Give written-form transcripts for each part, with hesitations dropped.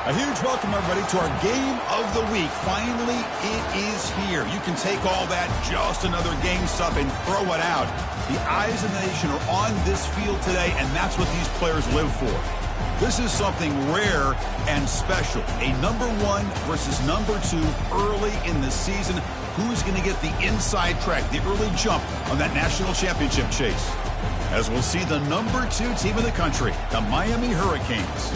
A huge welcome, everybody, to our game of the week. Finally, it is here. You can take all that just another game stuff and throw it out. The eyes of the nation are on this field today, and that's what these players live for. This is something rare and special. A number 1 versus number 2 early in the season. Who's going to get the inside track, the early jump on that national championship chase? As we'll see the number 2 team in the country, the Miami Hurricanes,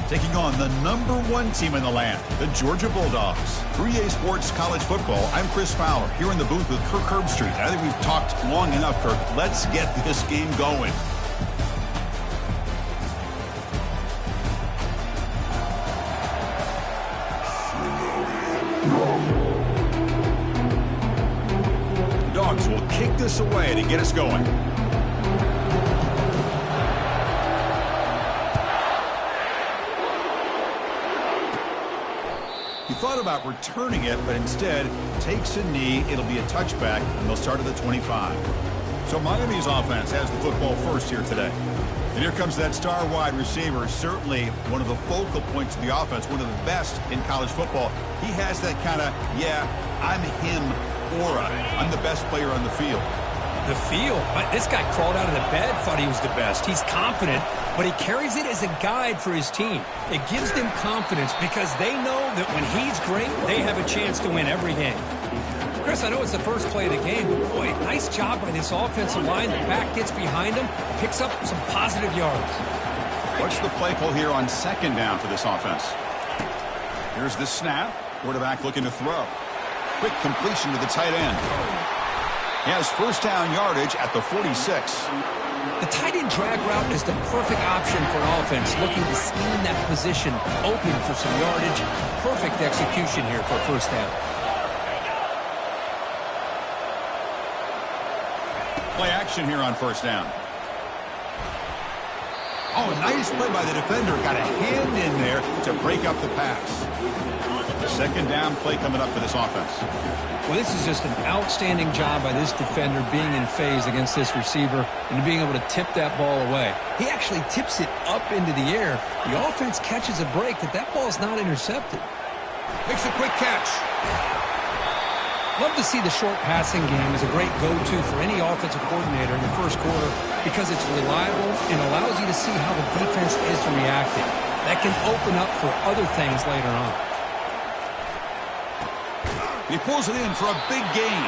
taking on the number 1 team in the land, the Georgia Bulldogs. 3A Sports College Football, I'm Chris Fowler, here in the booth with Kirk Herbstreit. I think we've talked long enough, Kirk. Let's get this game going. Dogs will kick this away to get us going. He thought about returning it, but instead takes a knee. It'll be a touchback, and they'll start at the 25. So Miami's offense has the football first here today. And here comes that star wide receiver, certainly one of the focal points of the offense, one of the best in college football. He has that kind of, yeah, I'm him aura. I'm the best player on the field. The field? This guy crawled out of the bed, thought he was the best. He's confident, but he carries it as a guide for his team. It gives them confidence because they know that when he's great, they have a chance to win every game. Chris, I know it's the first play of the game, but boy, nice job by this offensive line. The back gets behind him, picks up some positive yards. What's the play call here on second down for this offense? Here's the snap. Quarterback looking to throw. Quick completion to the tight end. He has first down yardage at the 46. The tight end drag route is the perfect option for an offense looking to scheme that position open for some yardage. Perfect execution here for first down. Play action here on first down. Oh, nice play by the defender. Got a hand in there to break up the pass. Second down play coming up for this offense. Well, this is just an outstanding job by this defender being in phase against this receiver and being able to tip that ball away. He actually tips it up into the air. The offense catches a break that ball's not intercepted. Makes a quick catch. Love to see the short passing game as a great go-to for any offensive coordinator in the first quarter because it's reliable and allows you to see how the defense is reacting. That can open up for other things later on. He pulls it in for a big gain.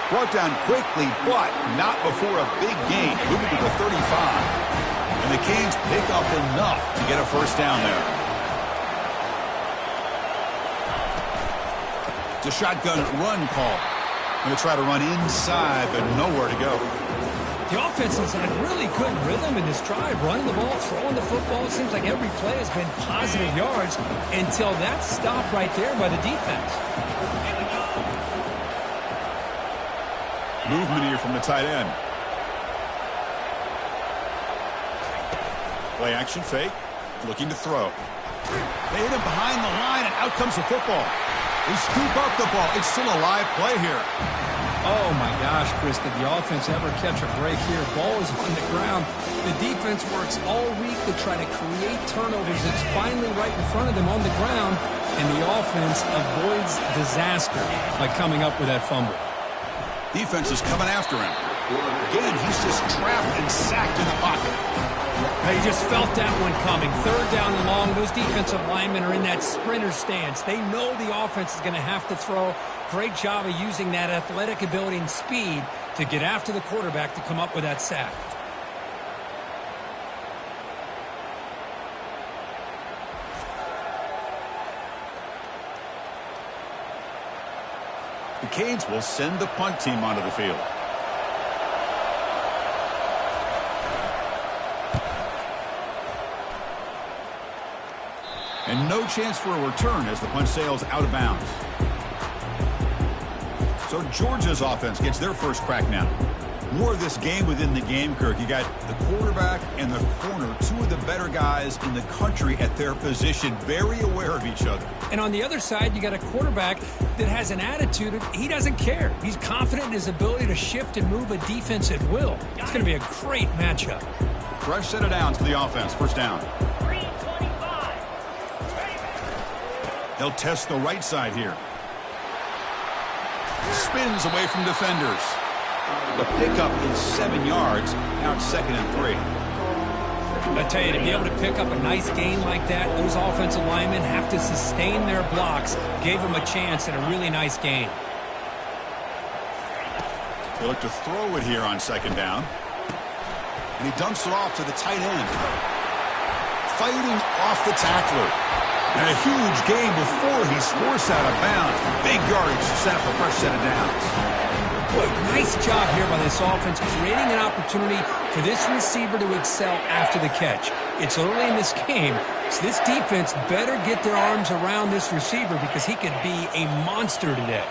Brought down quickly, but not before a big gain. Moving to the 35. And the Canes pick up enough to get a first down there. It's a shotgun run call. Going to try to run inside, but nowhere to go. The offense has had really good rhythm in this drive, running the ball, throwing the football. It seems like every play has been positive yards until that stop right there by the defense. Movement here from the tight end. Play action fake. Looking to throw. They hit him behind the line, and out comes the football. They scoop up the ball. It's still a live play here. Oh, my gosh, Chris, did the offense ever catch a break here? Ball is on the ground. The defense works all week to try to create turnovers. It's finally right in front of them on the ground, and the offense avoids disaster by coming up with that fumble. Defense is coming after him. Again, he's just trapped and sacked in the pocket. They just felt that one coming. Third down and long. Those defensive linemen are in that sprinter stance. They know the offense is going to have to throw. Great job of using that athletic ability and speed to get after the quarterback to come up with that sack. The Canes will send the punt team onto the field. And no chance for a return as the punt sails out of bounds. So Georgia's offense gets their first crack now. More of this game within the game, Kirk. You got the quarterback and the corner, two of the better guys in the country at their position, very aware of each other. And on the other side, you got a quarterback that has an attitude of he doesn't care. He's confident in his ability to shift and move a defense at will. It's going to be a great matchup. Fresh set of downs for the offense. First down. They'll test the right side here. Spins away from defenders. The pickup is 7 yards. Now it's 2nd and 3. I tell you, to be able to pick up a nice gain like that, those offensive linemen have to sustain their blocks. Gave them a chance and a really nice gain. They look to throw it here on 2nd down. And he dumps it off to the tight end. Fighting off the tackler. And a huge gain before he's forced out of bounds. Big yardage to set up a fresh set of downs. Boy, nice job here by this offense, creating an opportunity for this receiver to excel after the catch. It's early in this game, so this defense better get their arms around this receiver because he could be a monster today.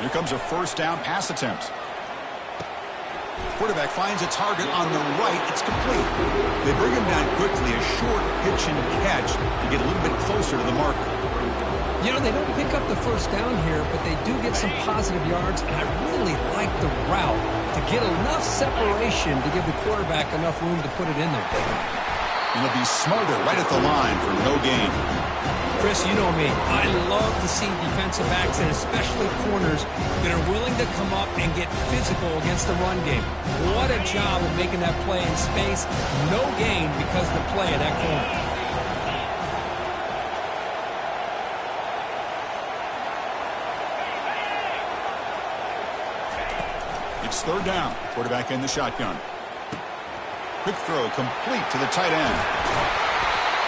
Here comes a 1st down pass attempt. Quarterback finds a target on the right. It's complete. They bring him down quickly, a short pitch and catch to get a little bit closer to the marker. You know, they don't pick up the 1st down here, but they do get some positive yards, and I really like the route to get enough separation to give the quarterback enough room to put it in there. And he'll be smothered right at the line for no gain. Chris, you know me. I love to see defensive backs, and especially corners, that are willing to come up and get physical against the run game. What a job of making that play in space. No gain because of the play of that corner. It's 3rd down. Quarterback in the shotgun. Quick throw complete to the tight end.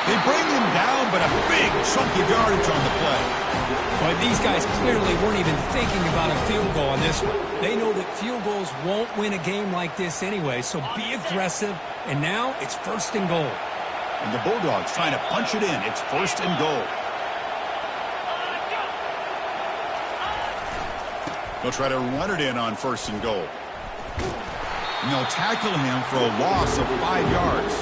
They bring him down, but a big chunk of yardage on the play. But these guys clearly weren't even thinking about a field goal on this one. They know that field goals won't win a game like this anyway, so be aggressive. And now it's 1st and goal. And the Bulldogs trying to punch it in. It's 1st and goal. They'll try to run it in on 1st and goal. And they'll tackle him for a loss of 5 yards.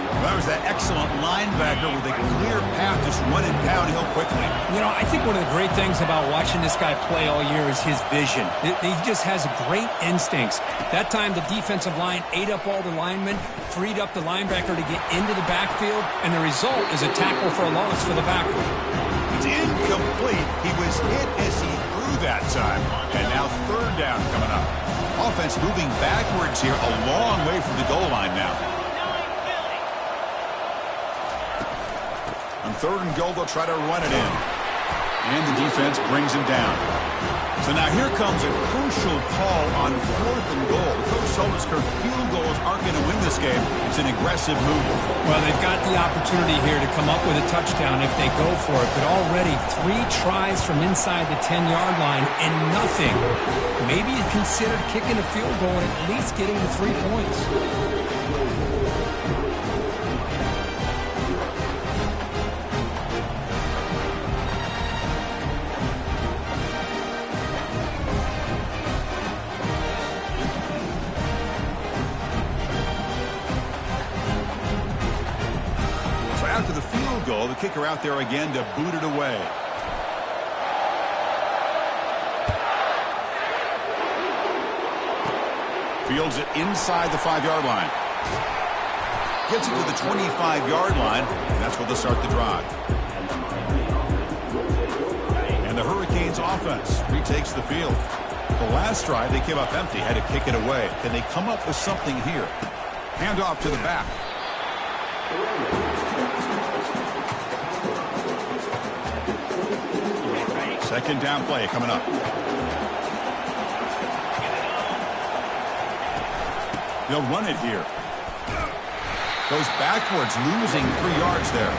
Well, that was that excellent linebacker with a clear path just running downhill quickly. You know, I think one of the great things about watching this guy play all year is his vision. He just has great instincts. That time the defensive line ate up all the linemen, freed up the linebacker to get into the backfield, and the result is a tackle for a loss for the backer. It's incomplete. He was hit as he threw that time. And now 3rd down coming up. Offense moving backwards here a long way from the goal line now. On 3rd and goal, they'll try to run it in. And the defense brings him down. So now here comes a crucial call on 4th and goal. Coach told us field goals aren't going to win this game. It's an aggressive move. Well, they've got the opportunity here to come up with a touchdown if they go for it. But already 3 tries from inside the 10-yard line and nothing. Maybe you consider kicking a field goal and at least getting the 3 points. After the field goal, the kicker out there again to boot it away. Fields it inside the 5-yard line. Gets it to the 25-yard line, and that's where they'll start the drive. And the Hurricanes offense retakes the field. The last drive, they came up empty, had to kick it away. Can they come up with something here? Hand off to the back. 2nd down play coming up. They'll run it here. Goes backwards, losing 3 yards there.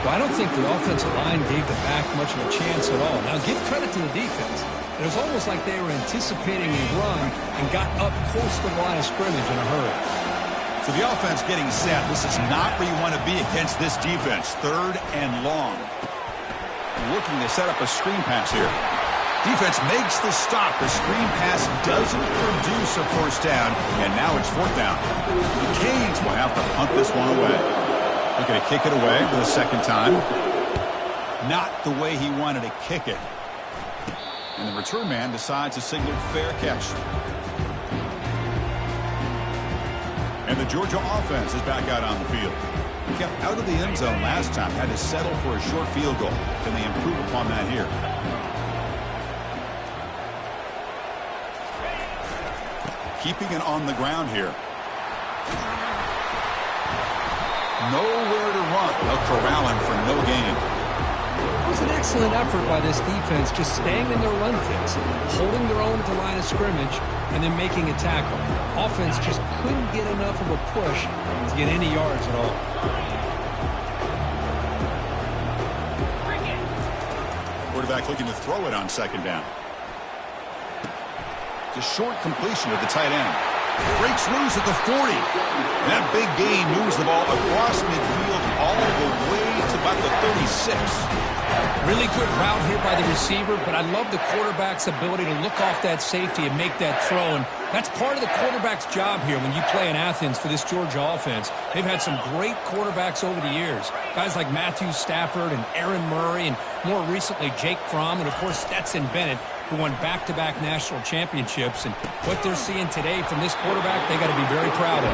Well, I don't think the offensive line gave the back much of a chance at all. Now, give credit to the defense. It was almost like they were anticipating a run and got up close to the line of scrimmage in a hurry. So the offense getting set. This is not where you want to be against this defense. 3rd and long. Looking to set up a screen pass here. Defense makes the stop. The screen pass doesn't produce a 1st down, and now it's 4th down. The Canes will have to punt this one away. Looking to kick it away for the 2nd time. Not the way he wanted to kick it. And the return man decides to signal fair catch. And the Georgia offense is back out on the field. Kept out of the end zone last time. Had to settle for a short field goal. Can they improve upon that here? Keeping it on the ground here. Nowhere to run. They'll corral him for no gain. It was an excellent effort by this defense, just staying in their run fix, holding their own at the line of scrimmage, and then making a tackle. Offense just couldn't get enough of a push to get any yards at all. Quarterback looking to throw it on second down. It's a short completion to the tight end. Breaks loose at the 40. That big gain moves the ball across midfield all the way to about the 36. Really good route here by the receiver, but I love the quarterback's ability to look off that safety and make that throw. And that's part of the quarterback's job here when you play in Athens for this Georgia offense. They've had some great quarterbacks over the years. Guys like Matthew Stafford and Aaron Murray, and more recently Jake Fromm, and of course Stetson Bennett, who won back-to-back national championships. And what they're seeing today from this quarterback, they got to be very proud of.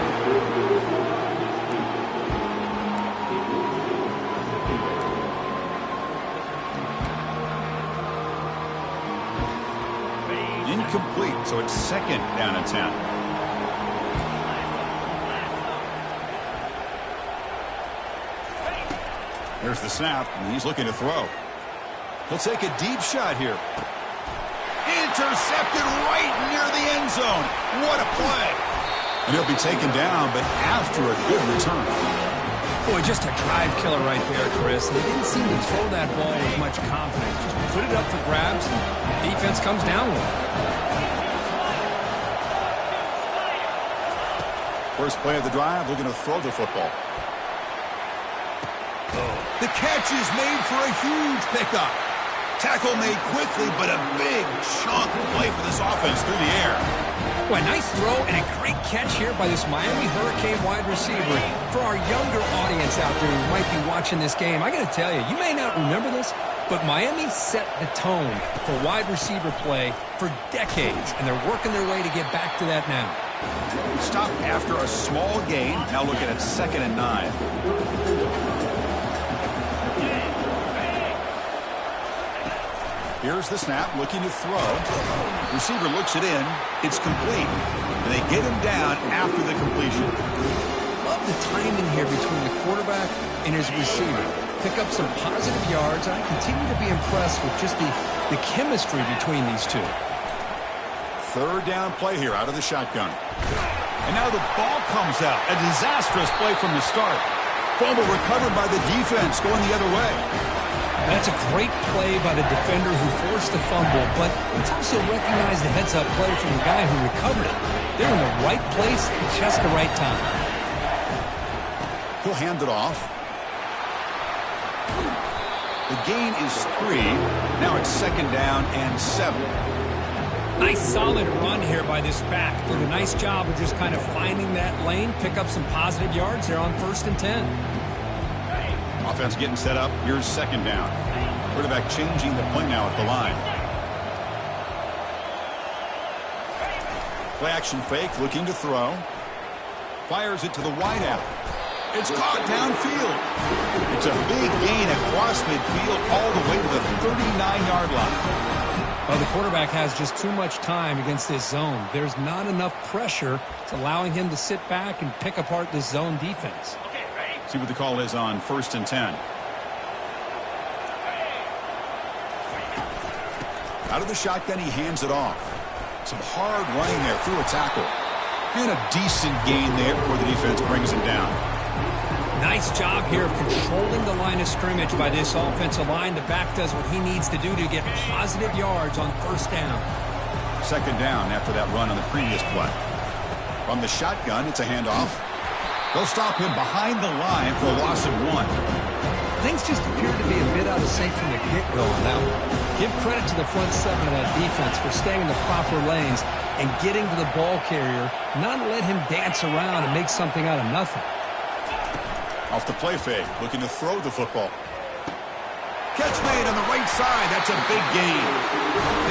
Incomplete, so it's second down and 10. There's the snap, and he's looking to throw. He'll take a deep shot here. Intercepted right near the end zone. What a play. And he'll be taken down, but after a good return. Boy, just a drive killer right there, Chris. They didn't seem to throw that ball with much confidence. Just put it up for grabs, and the defense comes down with it. First play of the drive, looking to throw the football. The catch is made for a huge pickup. Tackle made quickly, but a big chunk play for this offense through the air. Boy, nice throw and a great catch here by this Miami Hurricane wide receiver. For our younger audience out there who might be watching this game, I got to tell you, you may not remember this, but Miami set the tone for wide receiver play for decades, and they're working their way to get back to that now. Stopped after a small gain. Now looking at 2nd and 9. Here's the snap, looking to throw. Receiver looks it in. It's complete. And they get him down after the completion. Love the timing here between the quarterback and his receiver. Pick up some positive yards, and I continue to be impressed with just the chemistry between these two. Third down play here out of the shotgun. And now the ball comes out. A disastrous play from the start. Fumble recovered by the defense going the other way. That's a great play by the defender who forced the fumble, but let's also recognize the heads-up play from the guy who recovered it. They're in the right place at just the right time. He'll hand it off. The gain is 3. Now it's 2nd down and 7. Nice solid run here by this back. Did a nice job of just kind of finding that lane, pick up some positive yards there on 1st and 10. Offense getting set up. Here's 2nd down. Quarterback changing the play now at the line. Play action fake, looking to throw. Fires it to the wideout. It's caught downfield. It's a big gain across midfield all the way to the 39-yard line. Well, the quarterback has just too much time against this zone. There's not enough pressure. It's allowing him to sit back and pick apart this zone defense. See what the call is on 1st and 10. Out of the shotgun, he hands it off. Some hard running there through a tackle. And a decent gain there before the defense brings him down. Nice job here of controlling the line of scrimmage by this offensive line. The back does what he needs to do to get positive yards on 1st down. 2nd down after that run on the previous play. From the shotgun, it's a handoff. They'll stop him behind the line for a loss of 1. Things just appear to be a bit out of sync from the get-go on that one. Give credit to the front 7 of that defense for staying in the proper lanes and getting to the ball carrier, not let him dance around and make something out of nothing. Off the play fake, looking to throw the football. Catch made on the right side. That's a big gain.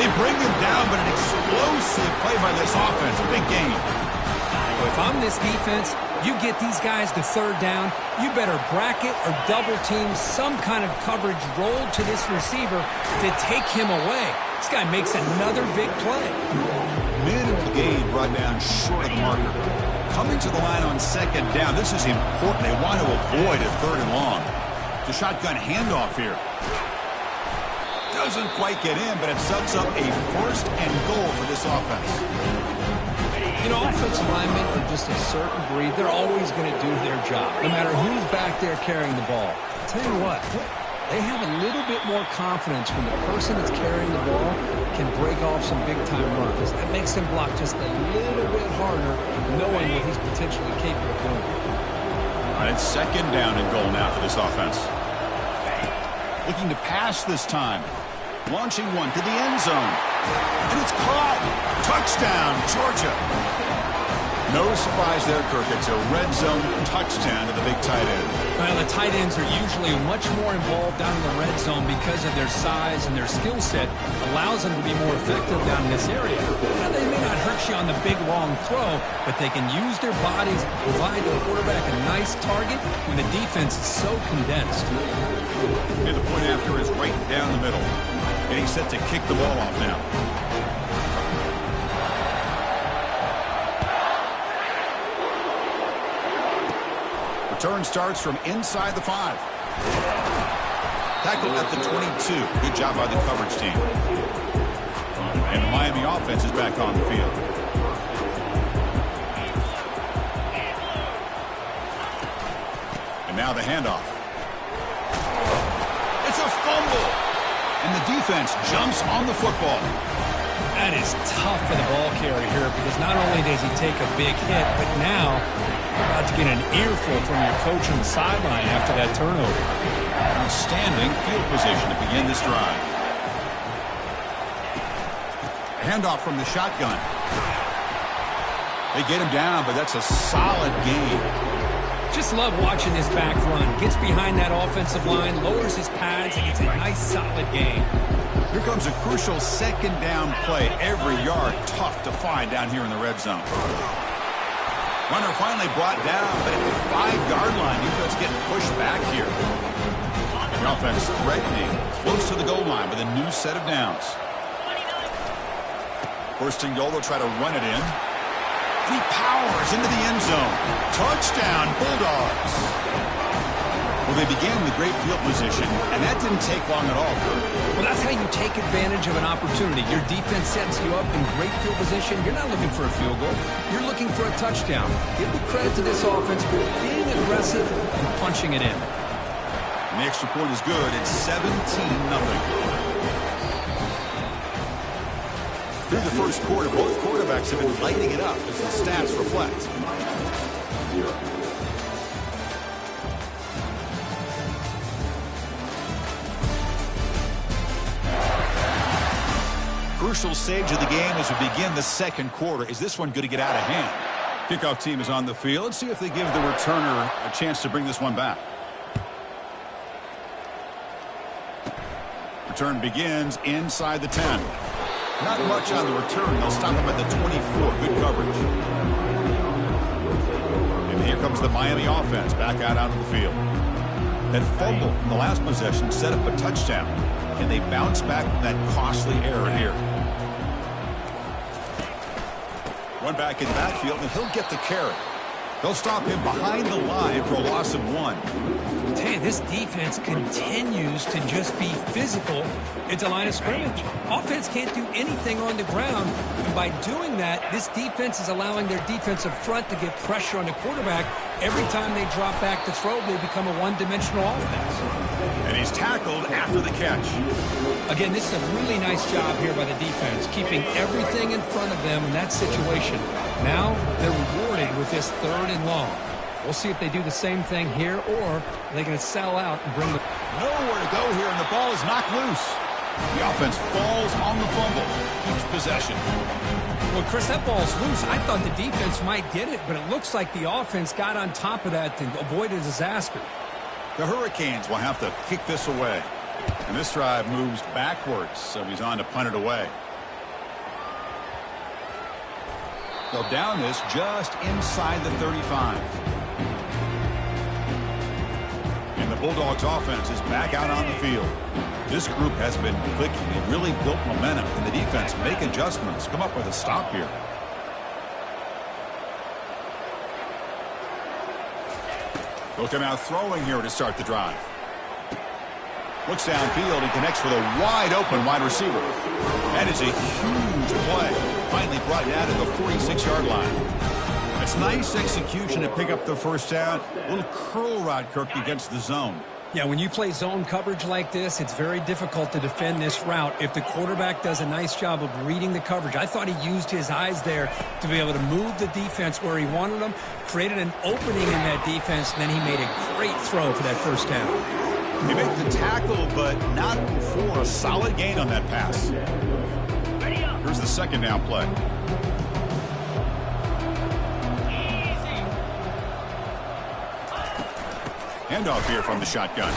They bring him down, but an explosive play by this offense. Big gain. If I'm this defense, you get these guys to third down, you better bracket or double team some kind of coverage roll to this receiver to take him away. This guy makes another big play. Minimal gain brought down short of the marker. Coming to the line on second down, this is important. They want to avoid a third and long. The shotgun handoff here. Doesn't quite get in, but it sets up a first and goal for this offense. You know, offensive linemen are just a certain breed. They're always going to do their job, no matter who's back there carrying the ball. I'll tell you what, they have a little bit more confidence when the person that's carrying the ball can break off some big-time runs. That makes him block just a little bit harder, knowing what he's potentially capable of doing. All right, it's second down and goal now for this offense. Looking to pass this time. Launching one to the end zone. And it's caught. Touchdown, Georgia. No surprise there, Kirk. It's a red zone touchdown to the big tight end. Well, the tight ends are usually much more involved down in the red zone because of their size and their skill set allows them to be more effective down in this area. Now, they may not hurt you on the big, long throw, but they can use their bodies to provide the quarterback a nice target when the defense is so condensed. And the point after is right down the middle. Getting set to kick the ball off now. Return starts from inside the 5. Tackle at the 22. Good job by the coverage team. And the Miami offense is back on the field. And now the handoff. It's a fumble. And the defense jumps on the football. That is tough for the ball carrier here because not only does he take a big hit, but now you're about to get an earful from your coach on the sideline after that turnover. Outstanding field position to begin this drive. Handoff from the shotgun. They get him down, but that's a solid gain. Just love watching this back run. Gets behind that offensive line, lowers his pads, and gets a nice solid gain. Here comes a crucial second down play. Every yard tough to find down here in the red zone. Runner finally brought down, but at the 5-yard line, defense getting pushed back here. The offense threatening, close to the goal line with a new set of downs. First and goal, they'll try to run it in. He powers into the end zone. Touchdown, Bulldogs. Well, they began with great field position, and that didn't take long at all. Well, that's how you take advantage of an opportunity. Your defense sets you up in great field position. You're not looking for a field goal. You're looking for a touchdown. Give the credit to this offense for being aggressive and punching it in. And the extra point is good. It's 17-0. Through the first quarter, both quarterbacks have been lighting it up as the stats reflect. Crucial stage of the game as we begin the second quarter. Is this one going to get out of hand? Kickoff team is on the field. Let's see if they give the returner a chance to bring this one back. Return begins inside the 10. Not much on the return. They'll stop him at the 24. Good coverage. And here comes the Miami offense back out onto the field. That fumble in the last possession set up a touchdown. Can they bounce back from that costly error here? One back in the backfield, and he'll get the carry. They'll stop him behind the line for a loss of 1. I tell you, this defense continues to just be physical at the line of scrimmage. Offense can't do anything on the ground, and by doing that, this defense is allowing their defensive front to get pressure on the quarterback. Every time they drop back to throw, they become a one-dimensional offense. And he's tackled after the catch. Again, this is a really nice job here by the defense, keeping everything in front of them in that situation. Now they're rewarded with this 3rd and long. We'll see if they do the same thing here, or are they going to sell out and bring the... Nowhere to go here, and the ball is knocked loose. The offense falls on the fumble. Keeps possession. Well, Chris, that ball's loose. I thought the defense might get it, but it looks like the offense got on top of that to avoid a disaster. The Hurricanes will have to kick this away. And this drive moves backwards, so he's on to punt it away. They'll down this just inside the 35. And the Bulldogs offense is back out on the field. This group has been clicking. They really built momentum. And the defense make adjustments. Come up with a stop here. They'll come out throwing here to start the drive. Looks downfield and connects with a wide open wide receiver. That is a huge play. Finally brought down to the 46-yard line. It's nice execution to pick up the first down. A little curl route, Kirk, against the zone. Yeah, when you play zone coverage like this, it's very difficult to defend this route if the quarterback does a nice job of reading the coverage. I thought he used his eyes there to be able to move the defense where he wanted them, created an opening in that defense, and then he made a great throw for that first down. He made the tackle, but not before a solid gain on that pass. Here's the second down play. Handoff here from the shotgun.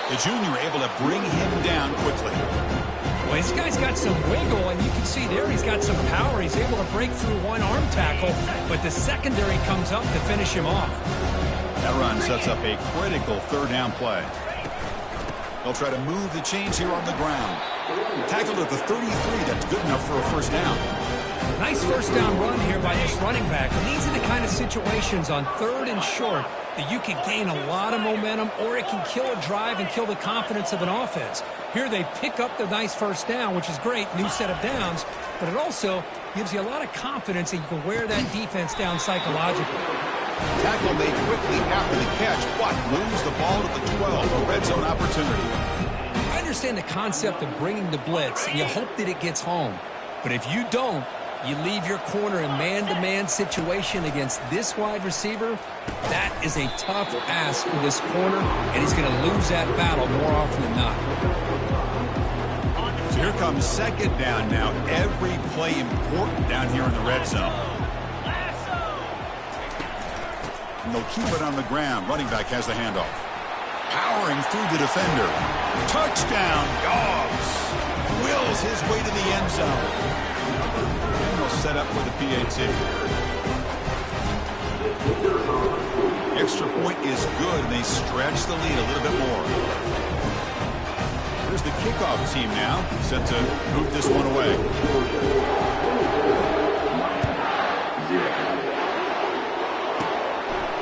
The junior able to bring him down quickly. Well, this guy's got some wiggle, and you can see there he's got some power. He's able to break through one arm tackle, but the secondary comes up to finish him off. That run sets up a critical third down play. They'll try to move the chains here on the ground. Tackled at the 33. That's good enough for a first down. Nice first down run here by this running back. And these are the kind of situations on third and short that you can gain a lot of momentum, or it can kill a drive and kill the confidence of an offense. Here they pick up the nice first down, which is great, new set of downs, but it also gives you a lot of confidence that you can wear that defense down psychologically. Tackle made quickly after the catch, but moves the ball to the 12, a red zone opportunity. I understand the concept of bringing the blitz, and you hope that it gets home. But if you don't, you leave your corner in man-to-man situation against this wide receiver. That is a tough ask for this corner, and he's going to lose that battle more often than not. So here comes second down now. Every play important down here in the red zone. And they'll keep it on the ground. Running back has the handoff. Powering through the defender. Touchdown, Dogs. Wills his way to the end zone. Set up for the PAT. Extra point is good, and they stretch the lead a little bit more. Here's the kickoff team now, set to move this one away.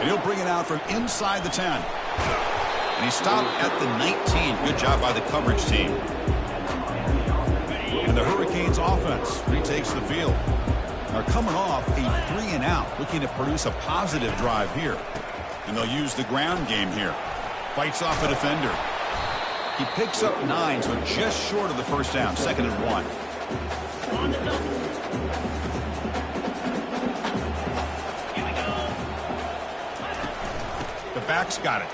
And he'll bring it out from inside the 10. And he stopped at the 19. Good job by the coverage team. And the Hurricanes offense retakes the field. They're coming off a 3-and-out, looking to produce a positive drive here. And they'll use the ground game here. Fights off a defender. He picks up 9, so just short of the first down, 2nd and 1. The backs got it.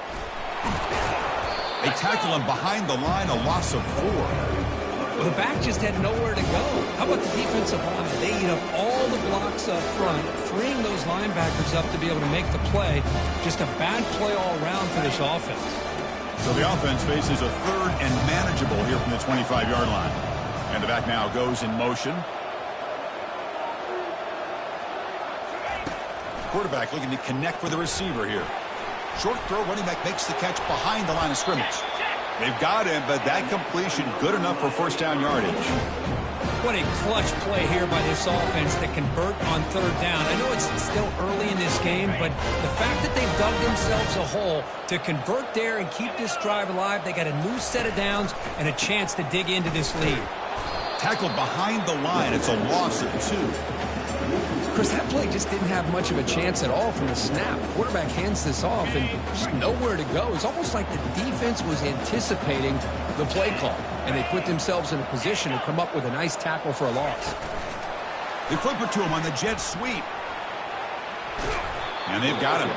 They tackle him behind the line, a loss of 4. Well, the back just had nowhere to go. How about the defensive line? They eat up all the blocks up front, freeing those linebackers up to be able to make the play. Just a bad play all around for this offense. So the offense faces a third and manageable here from the 25-yard line. And the back now goes in motion. Quarterback looking to connect with the receiver here. Short throw, running back makes the catch behind the line of scrimmage. They've got him, but that completion good enough for first down yardage. What a clutch play here by this offense to convert on third down. I know it's still early in this game, but the fact that they've dug themselves a hole to convert there and keep this drive alive, they got a new set of downs and a chance to dig into this lead. Tackled behind the line. It's a loss of 2. Chris, that play just didn't have much of a chance at all from the snap. The quarterback hands this off and just nowhere to go. It's almost like the defense was anticipating the play call, and they put themselves in a position to come up with a nice tackle for a loss. They flip it to him on the jet sweep. And they've got him.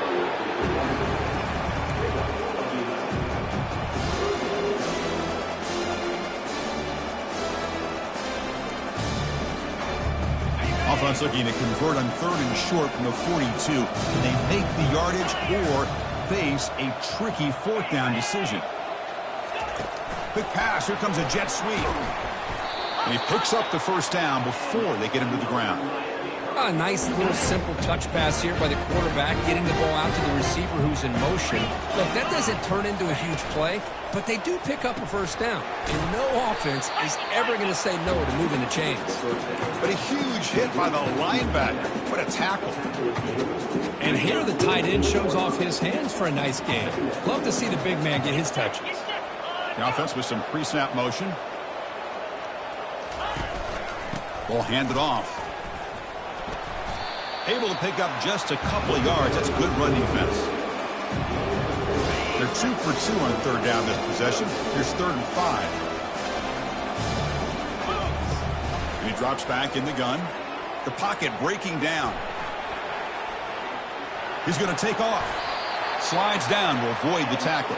Offense looking to convert on third and short from the 42. Can they make the yardage or face a tricky fourth down decision? Quick pass. Here comes a jet sweep. And he picks up the first down before they get him to the ground. A nice little simple touch pass here by the quarterback, getting the ball out to the receiver who's in motion. Look, that doesn't turn into a huge play, but they do pick up a first down. And no offense is ever going to say no to moving the chains. But a huge hit by the linebacker. What a tackle. And here the tight end shows off his hands for a nice game. Love to see the big man get his touches. The offense with some pre-snap motion. Ball handed off. Able to pick up just a couple of yards. That's good run defense. They're 2 for 2 on third down this possession. Here's 3rd and 5. And he drops back in the gun. The pocket breaking down. He's going to take off. Slides down to avoid the tackle.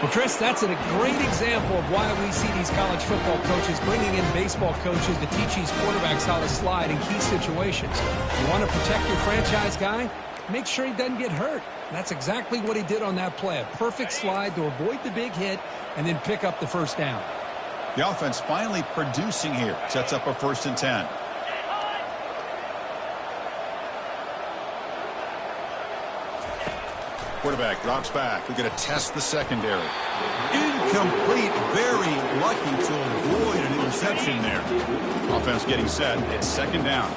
Well, Chris, that's a great example of why we see these college football coaches bringing in baseball coaches to teach these quarterbacks how to slide in key situations. You want to protect your franchise guy? Make sure he doesn't get hurt. That's exactly what he did on that play. A perfect slide to avoid the big hit and then pick up the first down. The offense finally producing here. Sets up a 1st and 10. Quarterback drops back. We're going to test the secondary. Incomplete. Very lucky to avoid an interception there. Offense getting set. It's 2nd down.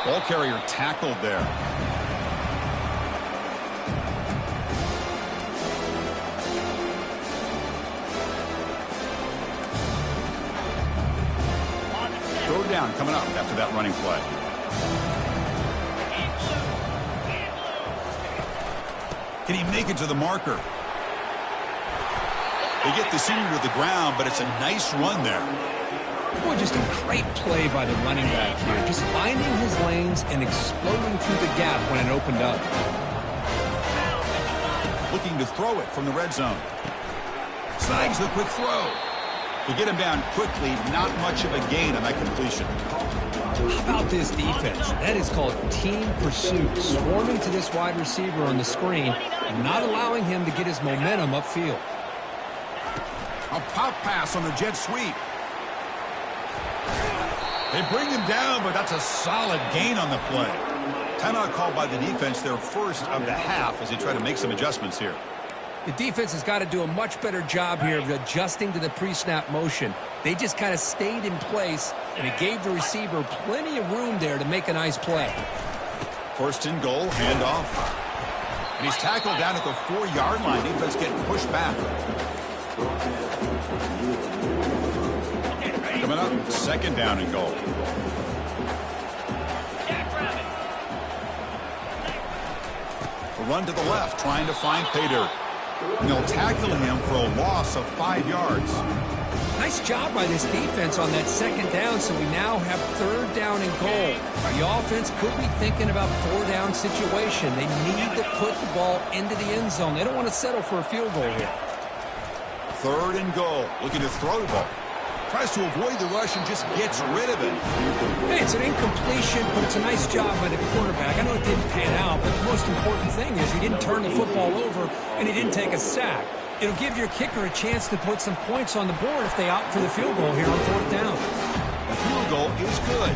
Ball carrier tackled there. Third down coming up after that running play. Can he make it to the marker? They get the senior to the ground, but it's a nice run there. Boy, just a great play by the running back here. Just finding his lanes and exploding through the gap when it opened up. Looking to throw it from the red zone. Snags the quick throw. To get him down quickly, not much of a gain on that completion. How about this defense? That is called team pursuit. Swarming to this wide receiver on the screen, not allowing him to get his momentum upfield. A pop pass on the jet sweep. They bring him down, but that's a solid gain on the play. Timeout called by the defense, their first of the half, as they try to make some adjustments here. The defense has got to do a much better job here of adjusting to the pre-snap motion. They just kind of stayed in place, and it gave the receiver plenty of room there to make a nice play. 1st and goal, handoff. And he's tackled down at the 4-yard line. Defense getting pushed back. Coming up, 2nd down and goal. A run to the left, trying to find pay dirt. And they'll tackle him for a loss of 5 yards. Nice job by this defense on that 2nd down, so we now have 3rd down and goal. The offense could be thinking about 4-down situation. They need to put the ball into the end zone. They don't want to settle for a field goal here. 3rd and goal. Looking to throw the ball. Tries to avoid the rush and just gets rid of it. Hey, it's an incompletion, but it's a nice job by the quarterback. I know it didn't pan out, but the most important thing is he didn't turn the football over and he didn't take a sack. It'll give your kicker a chance to put some points on the board if they opt for the field goal here on 4th down. The field goal is good.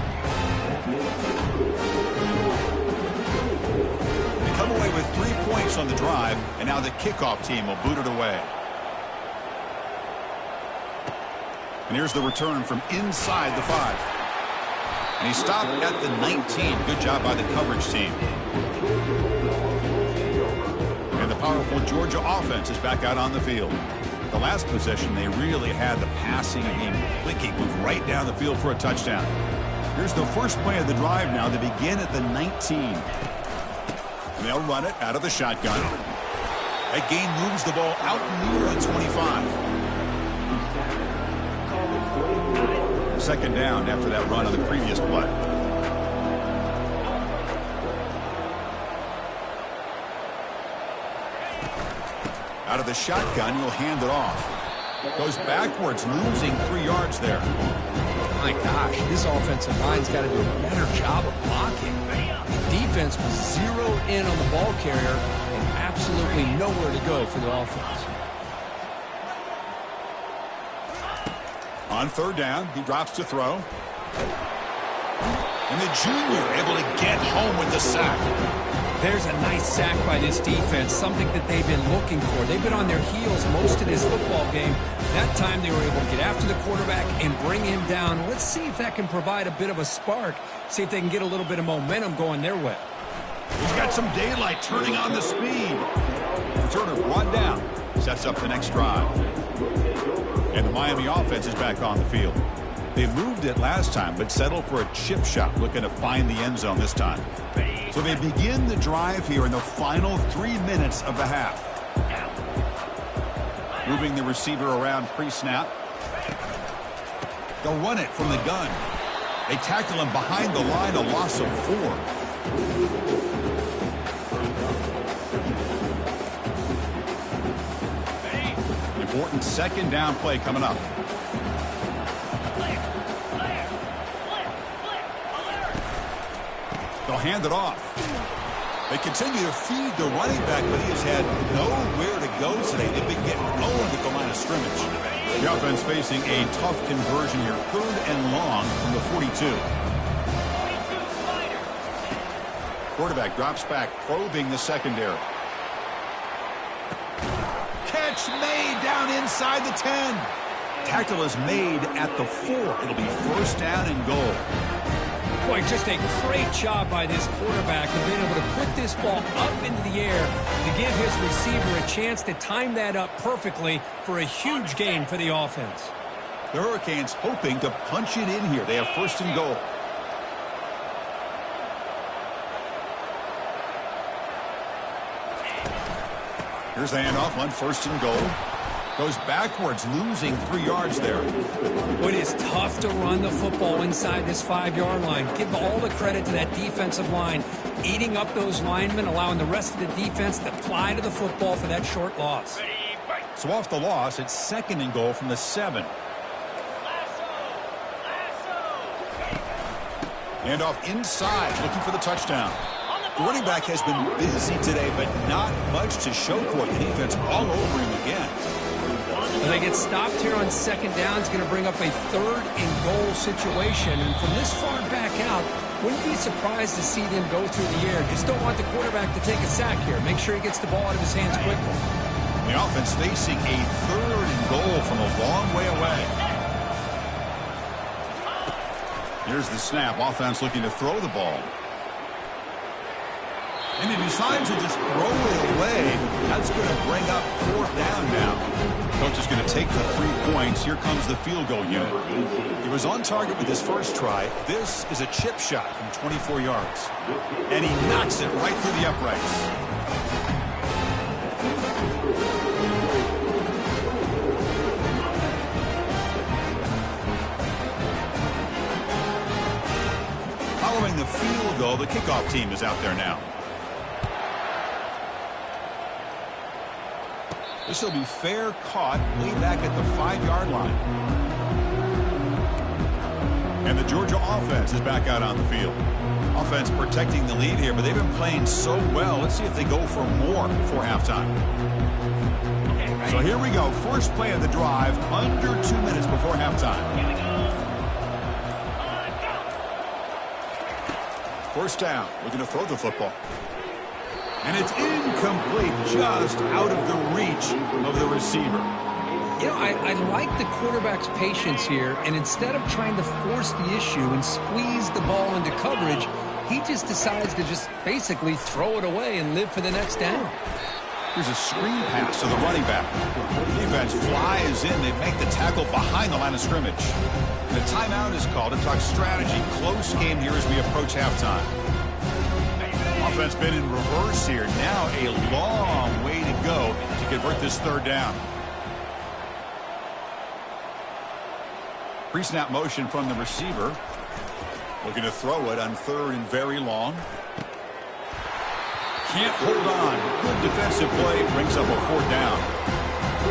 They come away with 3 points on the drive, and now the kickoff team will boot it away. And here's the return from inside the 5. And he stopped at the 19. Good job by the coverage team. And the powerful Georgia offense is back out on the field. The last possession, they really had the passing game clicking, moved right down the field for a touchdown. Here's the first play of the drive now. They begin at the 19. And they'll run it out of the shotgun. That gain moves the ball out near the 25. 2nd down after that run on the previous play. Out of the shotgun, he'll hand it off. Goes backwards, losing 3 yards there. My gosh, this offensive line's got to do a better job of blocking. The defense was zeroed in on the ball carrier and absolutely nowhere to go for the offense. On third down, he drops to throw. And the junior able to get home with the sack. There's a nice sack by this defense, something that they've been looking for. They've been on their heels most of this football game. That time they were able to get after the quarterback and bring him down. Let's see if that can provide a bit of a spark, see if they can get a little bit of momentum going their way. He's got some daylight turning on the speed. Returner brought down, sets up the next drive. And the Miami offense is back on the field. They moved it last time, but settled for a chip shot, looking to find the end zone this time. So they begin the drive here in the final 3 minutes of the half. Moving the receiver around pre-snap. They'll run it from the gun. They tackle him behind the line, a loss of 4. Important second down play coming up. They'll hand it off. They continue to feed the running back, but he has had nowhere to go today. They've been getting owned at the line of scrimmage. The offense facing a tough conversion here. 3rd and long from the 42. Quarterback drops back, probing the secondary. Catch made down inside the 10. Tackle is made at the 4. It'll be 1st down and goal. Boy, just a great job by this quarterback of being able to put this ball up into the air to give his receiver a chance to time that up perfectly for a huge gain for the offense. The Hurricanes hoping to punch it in here. They have 1st and goal. Here's the handoff on 1st and goal. Goes backwards, losing 3 yards there. It is tough to run the football inside this 5-yard line. Give all the credit to that defensive line, eating up those linemen, allowing the rest of the defense to fly to the football for that short loss. So off the loss, it's 2nd and goal from the 7. Handoff inside, looking for the touchdown. The running back has been busy today, but not much to show for it. The defense all over him again. When they get stopped here on 2nd down, it's going to bring up a 3rd and goal situation. And from this far back out, wouldn't be surprised to see them go through the air. Just don't want the quarterback to take a sack here. Make sure he gets the ball out of his hands quickly. The offense facing a 3rd and goal from a long way away. Here's the snap. Offense looking to throw the ball. And he decides to just throw it away. That's going to bring up 4th down now. Coach is going to take the 3 points. Here comes the field goal unit. He was on target with his first try. This is a chip shot from 24 yards. And he knocks it right through the uprights. Following the field goal, the kickoff team is out there now. This will be fair caught way back at the 5-yard line. And the Georgia offense is back out on the field. Offense protecting the lead here, but they've been playing so well. Let's see if they go for more before halftime. So here we go. First play of the drive, under 2 minutes before halftime. 1st down, looking to throw the football. And it's incomplete, just out of the reach of the receiver. You know, I like the quarterback's patience here, and instead of trying to force the issue and squeeze the ball into coverage, he just decides to just basically throw it away and live for the next down. Here's a screen pass to the running back. The defense flies in. They make the tackle behind the line of scrimmage. The timeout is called to talk strategy. Close game here as we approach halftime. Offense been in reverse here. Now a long way to go to convert this 3rd down. Pre-snap motion from the receiver. Looking to throw it on 3rd and very long. Can't hold on. Good defensive play. Brings up a 4th down.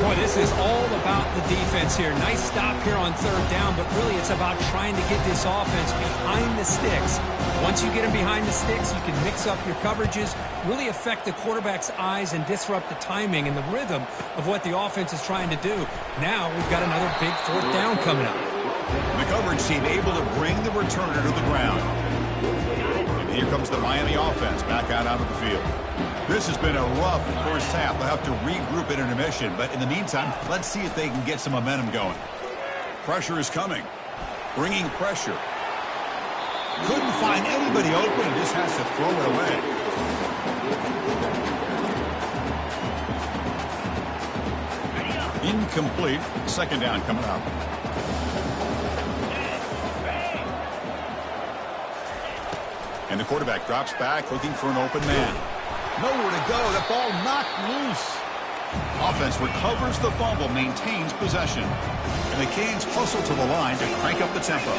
Boy, this is all about the defense here. Nice stop here on 3rd down, but really it's about trying to get this offense behind the sticks. Once you get them behind the sticks, you can mix up your coverages, really affect the quarterback's eyes and disrupt the timing and the rhythm of what the offense is trying to do. Now we've got another big 4th down coming up. The coverage team able to bring the returner to the ground. And here comes the Miami offense back out onto the field. This has been a rough first half. They'll have to regroup at intermission. But in the meantime, let's see if they can get some momentum going. Pressure is coming. Bringing pressure. Couldn't find anybody open and just has to throw it away. Incomplete. Second down coming up. And the quarterback drops back looking for an open man. Nowhere to go. The ball knocked loose. Offense recovers the fumble, maintains possession. And the Canes hustle to the line to crank up the tempo.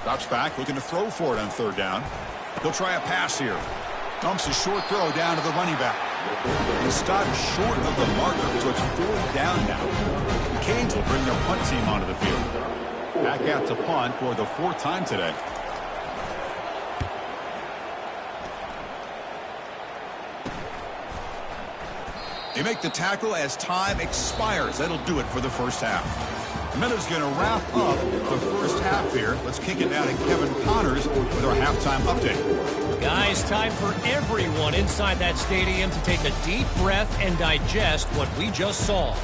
Drops back, looking to throw for it on third down. He'll try a pass here. Dumps a short throw down to the running back. He stopped short of the marker, so it's fourth down now. The Canes will bring their punt team onto the field. Back out to punt for the fourth time today. They make the tackle as time expires. That'll do it for the first half. Miller's going to wrap up the first half here. Let's kick it down to Kevin Connors with our halftime update. Guys, time for everyone inside that stadium to take a deep breath and digest what we just saw.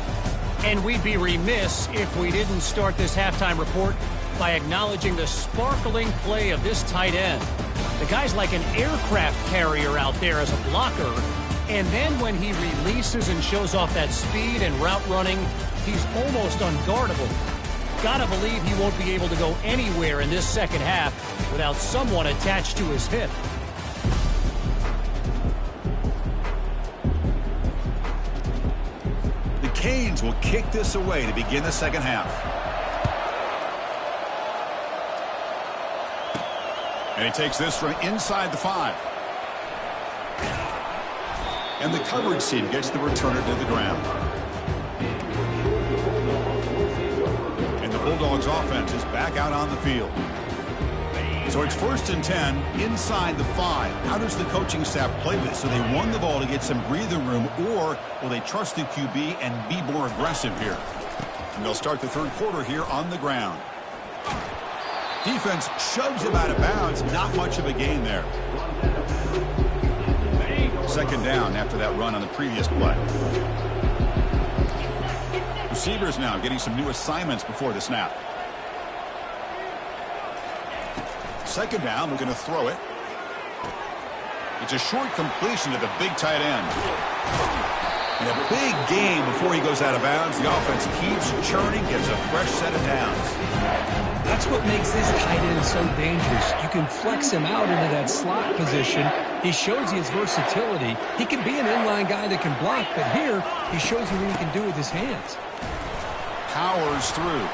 And we'd be remiss if we didn't start this halftime report by acknowledging the sparkling play of this tight end. The guy's like an aircraft carrier out there as a blocker. And then when he releases and shows off that speed and route running, he's almost unguardable. Gotta believe he won't be able to go anywhere in this second half without someone attached to his hip. The Canes will kick this away to begin the second half. And he takes this from inside the 5. And the coverage team gets the returner to the ground. And the Bulldogs offense is back out on the field. So it's 1st and 10 inside the 5. How does the coaching staff play this? So they won the ball to get some breathing room, or will they trust the QB and be more aggressive here? And they'll start the third quarter here on the ground. Defense shoves him out of bounds. Not much of a gain there. Second down after that run on the previous play. Receivers now getting some new assignments before the snap. Second down, we're going to throw it. It's a short completion to the big tight end. And a big game before he goes out of bounds. The offense keeps churning, gets a fresh set of downs. That's what makes this tight end so dangerous. You can flex him out into that slot position. He shows you his versatility. He can be an inline guy that can block, but here he shows you what he can do with his hands. Powers through.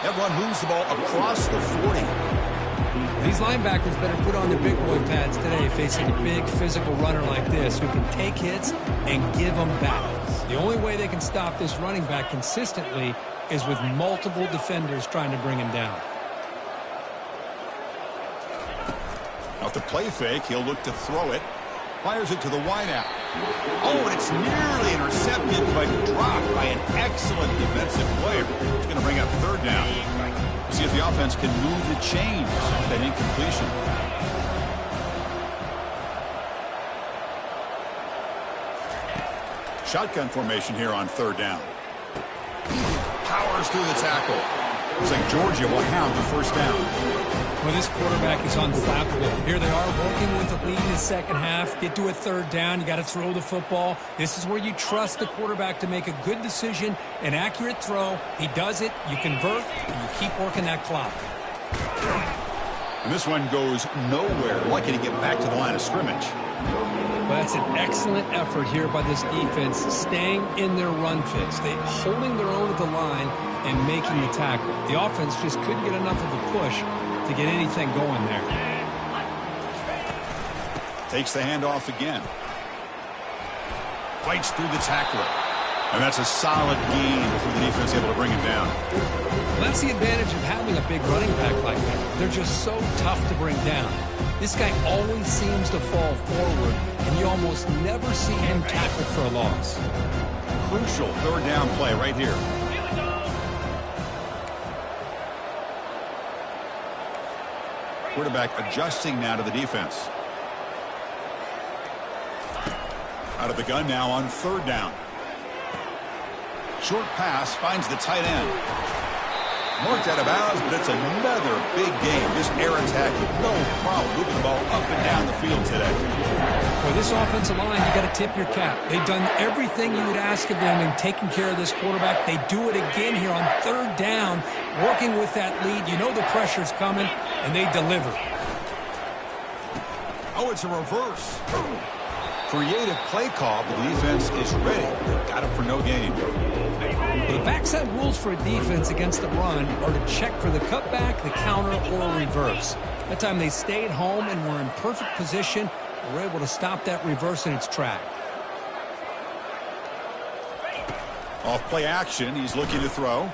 That run moves the ball across the 40. These linebackers better put on their big boy pads today facing a big physical runner like this who can take hits and give them back. The only way they can stop this running back consistently is with multiple defenders trying to bring him down. Off the play fake, he'll look to throw it. Fires it to the wideout. Oh, and it's nearly intercepted, but dropped by an excellent defensive player. It's going to bring up third down. See if the offense can move the chains with that incompletion. Shotgun formation here on third down. Powers through the tackle. Looks like Georgia will have the first down. Well, this quarterback is unflappable. Here they are working with the lead in the second half. Get to a third down. You got to throw the football. This is where you trust the quarterback to make a good decision, an accurate throw. He does it. You convert, and you keep working that clock. And this one goes nowhere. Why can he get back to the line of scrimmage? Well, that's an excellent effort here by this defense, staying in their run fix. They holding their own at the line and making the tackle. The offense just couldn't get enough of a push to get anything going there. Takes the handoff again. Fights through the tackler. And that's a solid gain before the defense able to bring him down. Well, that's the advantage of having a big running back like that. They're just so tough to bring down. This guy always seems to fall forward, and you almost never see him tackled for a loss. Crucial third down play right here. Quarterback adjusting now to the defense. Out of the gun now on third down. Short pass finds the tight end. Marked out of bounds, but it's another big game. This air attack, no problem moving the ball up and down the field today. For this offensive line, you got to tip your cap. They've done everything you would ask of them in taking care of this quarterback. They do it again here on third down, working with that lead. You know the pressure's coming, and they deliver. Oh, it's a reverse. Creative play call, but the defense is ready. Got him for no gain. The backside rules for a defense against the run are to check for the cutback, the counter, or a reverse. That time they stayed home and were in perfect position. Were able to stop that reverse in its track. Off play action, he's looking to throw.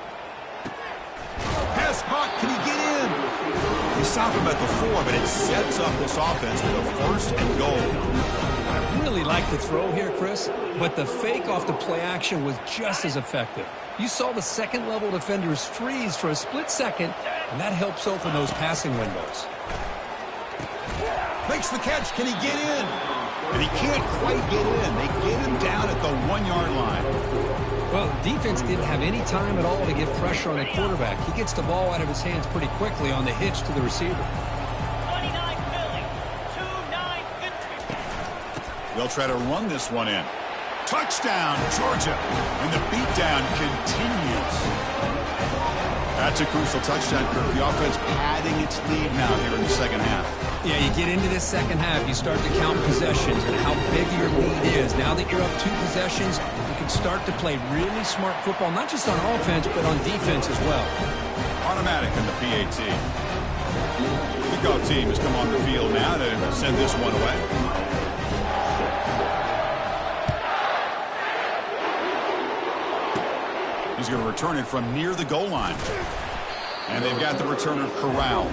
Pass caught, can he get in? They stop him at the 4, but it sets up this offense with a first and goal. I really like the throw here, Chris, but the fake off the play action was just as effective. You saw the second-level defenders freeze for a split second, and that helps open those passing windows. Makes the catch. Can he get in? And he can't quite get in. They get him down at the 1-yard line. Well, the defense didn't have any time at all to get pressure on the quarterback. He gets the ball out of his hands pretty quickly on the hitch to the receiver. They'll try to run this one in. Touchdown, Georgia. And the beatdown continues. That's a crucial touchdown, Kirk. The offense padding its lead now here in the second half. Yeah, you get into this second half, you start to count possessions and how big your lead is. Now that you're up 2 possessions, you can start to play really smart football, not just on offense, but on defense as well. Automatic in the PAT. The kickoff team has come on the field now to send this one away. He's going to return it from near the goal line. And they've got the returner corralled.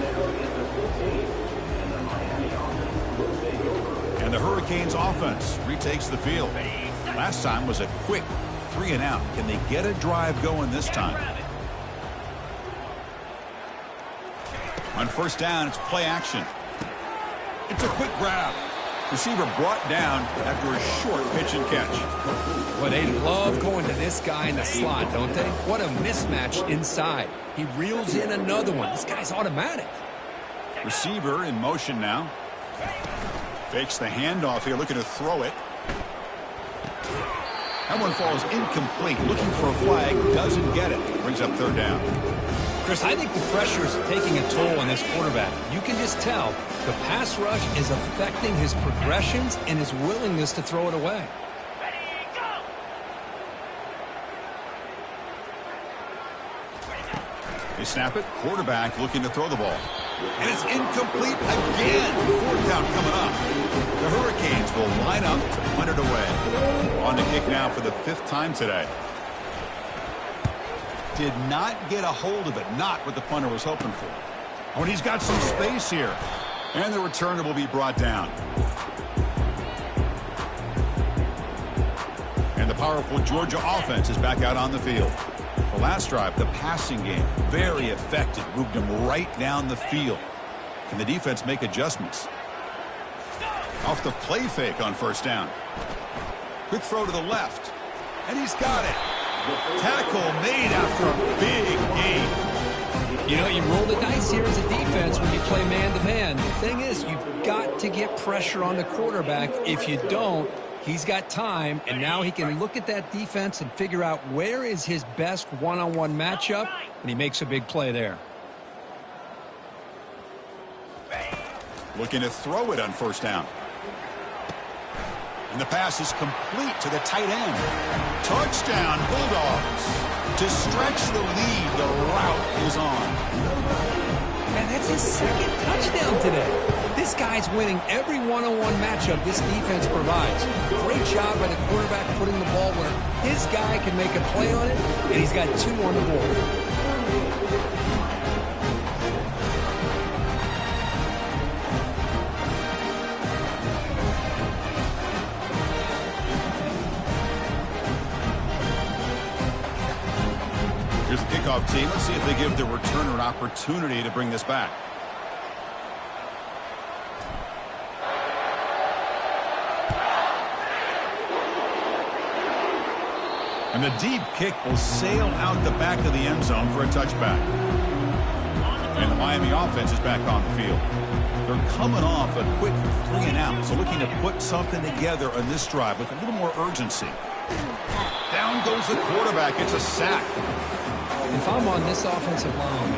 And the Hurricanes offense retakes the field. Last time was a quick 3-and-out. Can they get a drive going this time? On first down, it's play action. It's a quick grab. Receiver brought down after a short pitch and catch. Well, they love going to this guy in the slot, don't they? What a mismatch inside. He reels in another one. This guy's automatic. Receiver in motion now. Fakes the handoff here, looking to throw it. That one falls incomplete. Looking for a flag, doesn't get it. Brings up third down. Chris, I think the pressure is taking a toll on this quarterback. You can just tell the pass rush is affecting his progressions and his willingness to throw it away. They snap it. Quarterback looking to throw the ball. And it's incomplete again. Fourth down coming up. The Hurricanes will line up to punt it away. On the kick now for the 5th time today. Did not get a hold of it. Not what the punter was hoping for. Oh, and he's got some space here. And the returner will be brought down. And the powerful Georgia offense is back out on the field. The last drive, the passing game, very effective. Moved him right down the field. Can the defense make adjustments? Off the play fake on first down. Quick throw to the left. And he's got it. Tackle made after a big game. You know, you roll the dice here as a defense when you play man-to-man. The thing is, you've got to get pressure on the quarterback. If you don't, he's got time, and now he can look at that defense and figure out where is his best one-on-one matchup, and he makes a big play there. Looking to throw it on first down. And the pass is complete to the tight end. Touchdown, Bulldogs. To stretch the lead, the route is on. And that's his second touchdown today. This guy's winning every one-on-one matchup this defense provides. Great job by the quarterback putting the ball where his guy can make a play on it, and he's got 2 on the board. Here's the kickoff team. Let's see if they give the returner an opportunity to bring this back. And the deep kick will sail out the back of the end zone for a touchback. And the Miami offense is back on the field. They're coming off a quick 3 and out, so looking to put something together on this drive with a little more urgency. Down goes the quarterback. It's a sack. If I'm on this offensive line,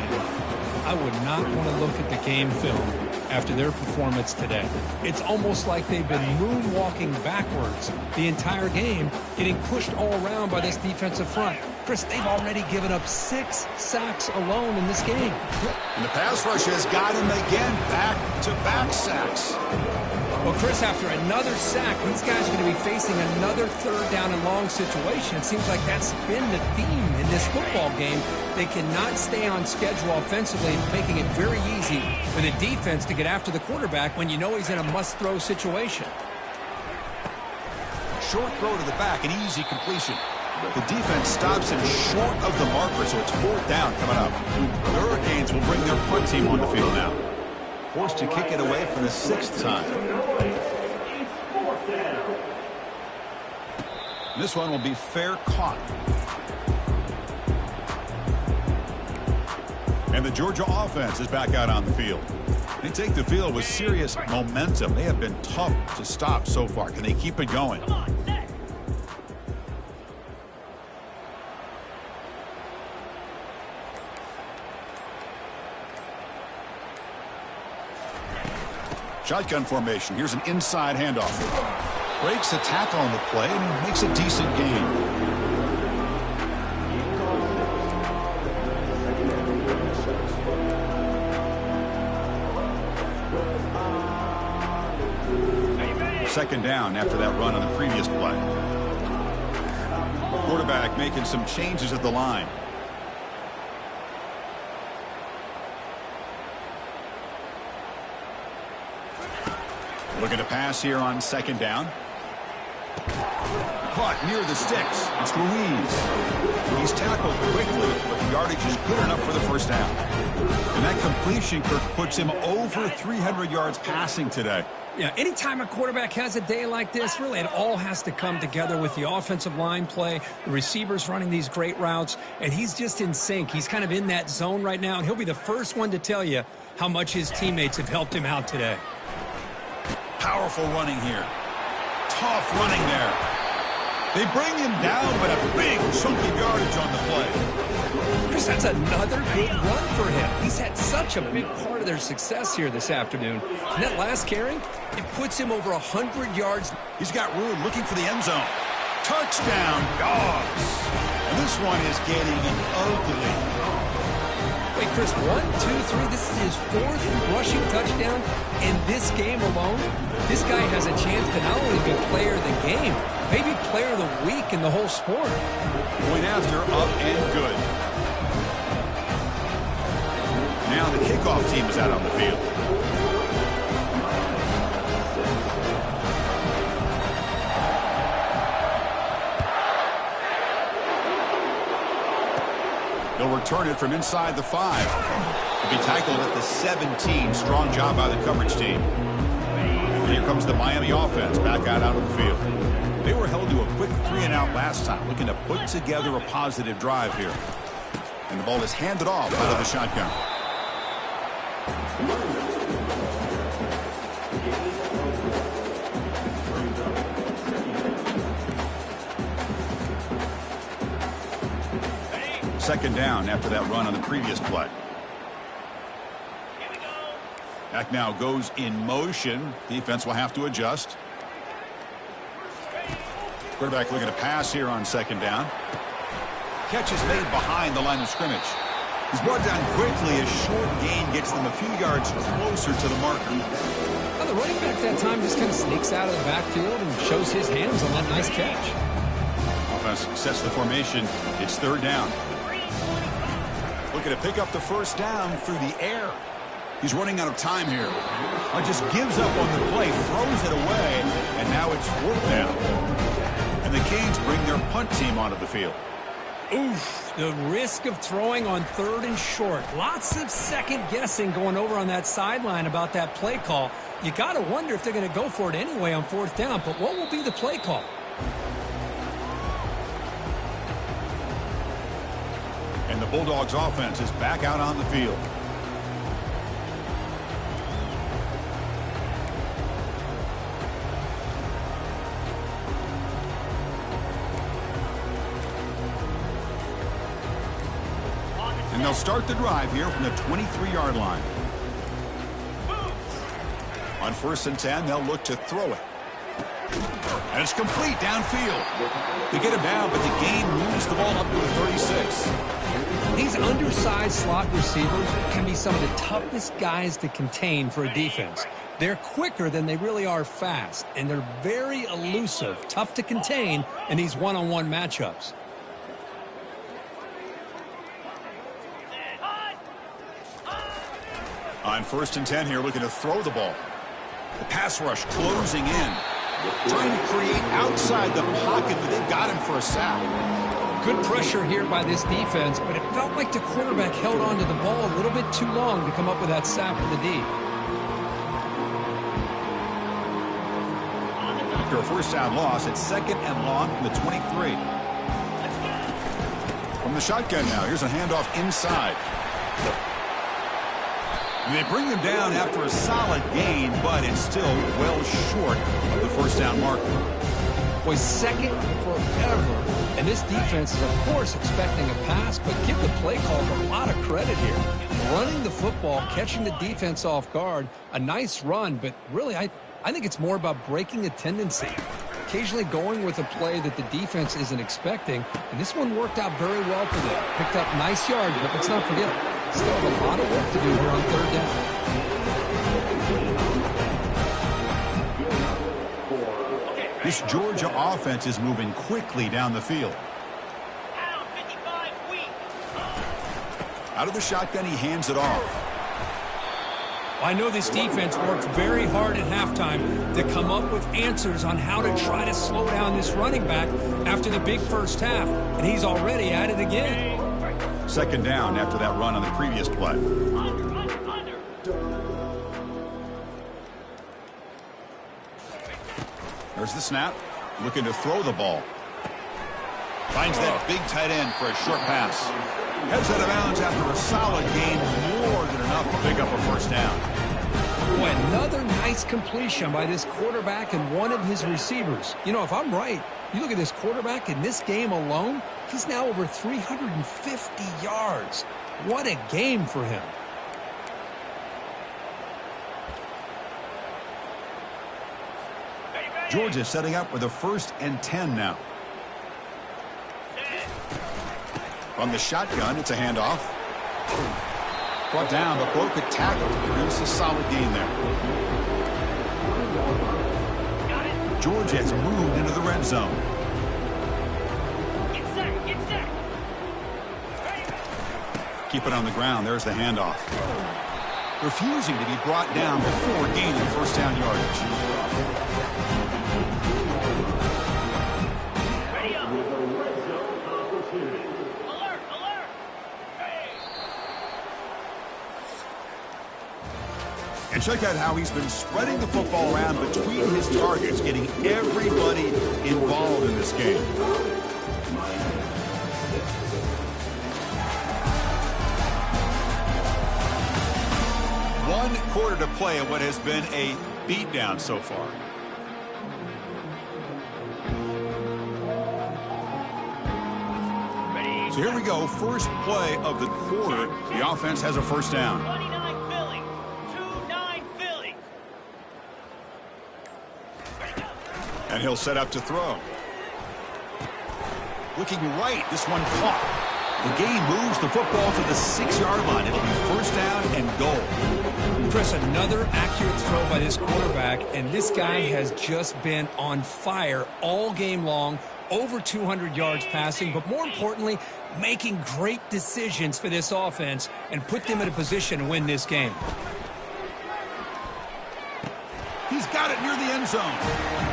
I would not want to look at the game film after their performance today. It's almost like they've been moonwalking backwards the entire game, getting pushed all around by this defensive front. Chris, they've already given up 6 sacks alone in this game. And the pass rush has got him again. Back-to-back sacks. Well, Chris, after another sack, these guys are going to be facing another 3rd down and long situation. It seems like that's been the theme in this football game. They cannot stay on schedule offensively, making it very easy for the defense to get after the quarterback when you know he's in a must-throw situation. Short throw to the back, an easy completion. The defense stops him short of the marker, so it's 4th down coming up. The Hurricanes will bring their punt team on the field now. Forced to kick it away for the 6th time. This one will be fair caught. And the Georgia offense is back out on the field. They take the field with serious momentum. They have been tough to stop so far. Can they keep it going? Shotgun formation. Here's an inside handoff. Breaks the tackle on the play and makes a decent gain. Second down after that run on the previous play. Quarterback making some changes at the line. Looking to pass here on 2nd down. Caught near the sticks. It's Ruiz. He's tackled quickly, but the yardage is good enough for the 1st down. And that completion, Kirk, puts him over 300 yards passing today. Yeah, anytime a quarterback has a day like this, really it all has to come together with the offensive line play, the receivers running these great routes, and he's just in sync. He's kind of in that zone right now, and he'll be the first one to tell you how much his teammates have helped him out today. Powerful running here. Tough running there. They bring him down, but a big chunk of yardage on the play. Chris, that's another good run for him. He's had such a big part of their success here this afternoon. And that last carry, it puts him over 100 yards. He's got room looking for the end zone. Touchdown, Dogs. And this one is getting ugly. Wait, Chris, 1, 2, 3. This is his 4th rushing touchdown in this game alone. This guy has a chance to not only be player of the game, maybe player of the week in the whole sport. Point after, up and good. Now the kickoff team is out on the field. They'll return it from inside the 5. He'll be tackled at the 17. Strong job by the coverage team. And here comes the Miami offense back out on the field. They were held to a quick 3 and out last time, looking to put together a positive drive here. And the ball is handed off out of the shotgun. Second down after that run on the previous play. Back now goes in motion. Defense will have to adjust. Quarterback looking to pass here on second down. Catch is made behind the line of scrimmage. He's brought down quickly. A short gain gets them a few yards closer to the marker. Well, the running back that time just kind of sneaks out of the backfield and shows his hands on that nice catch. Offense sets the formation. It's third down. Looking to pick up the first down through the air. He's running out of time here. Just gives up on the play, throws it away, and now it's fourth down. And the Canes bring their punt team onto the field. Oof, the risk of throwing on third and short. Lots of second guessing going over on that sideline about that play call. You got to wonder if they're going to go for it anyway on fourth down, but what will be the play call? And the Bulldogs offense is back out on the field. And they'll start the drive here from the 23-yard line. On 1st and 10, they'll look to throw it. And it's complete downfield. They get him down, but the gain moves the ball up to the 36. These undersized slot receivers can be some of the toughest guys to contain for a defense. They're quicker than they really are fast, and they're very elusive, tough to contain in these one-on-one matchups. On 1st and 10 here, looking to throw the ball. The pass rush closing in. Trying to create outside the pocket, but they've got him for a sack. Good pressure here by this defense, but it felt like the quarterback held on to the ball a little bit too long to come up with that sack for the D. After a first down loss, it's 2nd and long from the 23. From the shotgun now, here's a handoff inside. And they bring them down after a solid gain, but it's still well short of the first down marker. Boy, second forever. And this defense is, of course, expecting a pass, but give the play caller a lot of credit here. Running the football, catching the defense off guard, a nice run, but really, I think it's more about breaking a tendency. Occasionally going with a play that the defense isn't expecting, and this one worked out very well for them. Picked up nice yards, but let's not forget, still have a lot of work to do here on third down. This Georgia offense is moving quickly down the field. Out of the shotgun, he hands it off. I know this defense worked very hard at halftime to come up with answers on how to try to slow down this running back after the big first half, and he's already at it again. 2nd down after that run on the previous play. There's the snap. Looking to throw the ball. Finds that big tight end for a short pass. Heads out of bounds after a solid gain, more than enough to pick up a first down. Boy, another nice completion by this quarterback and one of his receivers. You know, if I'm right, you look at this quarterback in this game alone, he's now over 350 yards. What a game for him. Georgia setting up with a 1st and 10 now. From the shotgun, it's a handoff. Brought down, but broke a tackle to produce a solid gain there. Georgia has moved into the red zone. Keep it on the ground. There's the handoff. Refusing to be brought down before gaining first down yardage. And check out how he's been spreading the football around between his targets, getting everybody involved in this game. One quarter to play in what has been a beatdown so far. So here we go, first play of the quarter. The offense has a first down. 29 Philly, 2-9 And he'll set up to throw. Looking right, this one caught. The game moves the football to the 6-yard line. It'll be first down and goal. Chris, another accurate throw by this quarterback, and this guy has just been on fire all game long. Over 200 yards passing, but more importantly, making great decisions for this offense and put them in a position to win this game. He's got it near the end zone.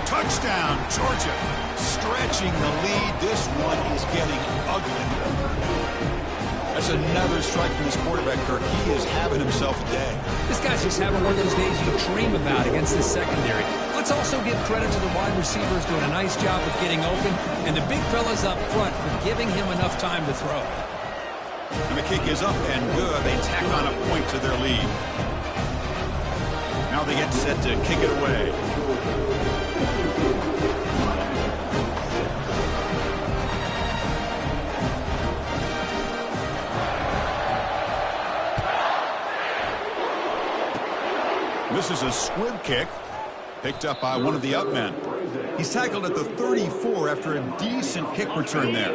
Touchdown, Georgia. Stretching the lead. This one is getting ugly. That's another strike from this quarterback, Kirk. He is having himself a day. This guy's just having one of those days you dream about against this secondary. Let's also give credit to the wide receivers doing a nice job of getting open, and the big fellas up front for giving him enough time to throw. And the kick is up and good. They tack on a point to their lead. Now they get set to kick it away. This is a squib kick, picked up by one of the up men. He's tackled at the 34 after a decent kick return there.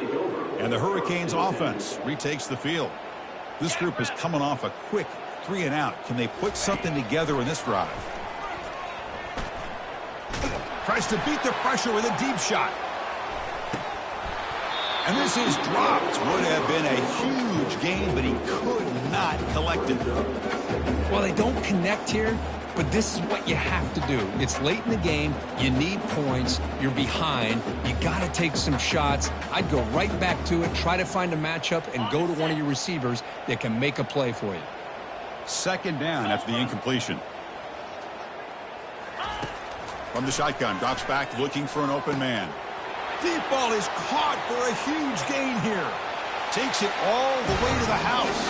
And the Hurricanes offense retakes the field. This group is coming off a quick 3 and out. Can they put something together in this drive? Tries to beat the pressure with a deep shot. And this is dropped. Would have been a huge gain, but he could not collect it. Well, they don't connect here, but this is what you have to do. It's late in the game. You need points. You're behind. You got to take some shots. I'd go right back to it, try to find a matchup, and go to one of your receivers that can make a play for you. Second down after the incompletion. From the shotgun, drops back looking for an open man. Deep ball is caught for a huge gain here. Takes it all the way to the house.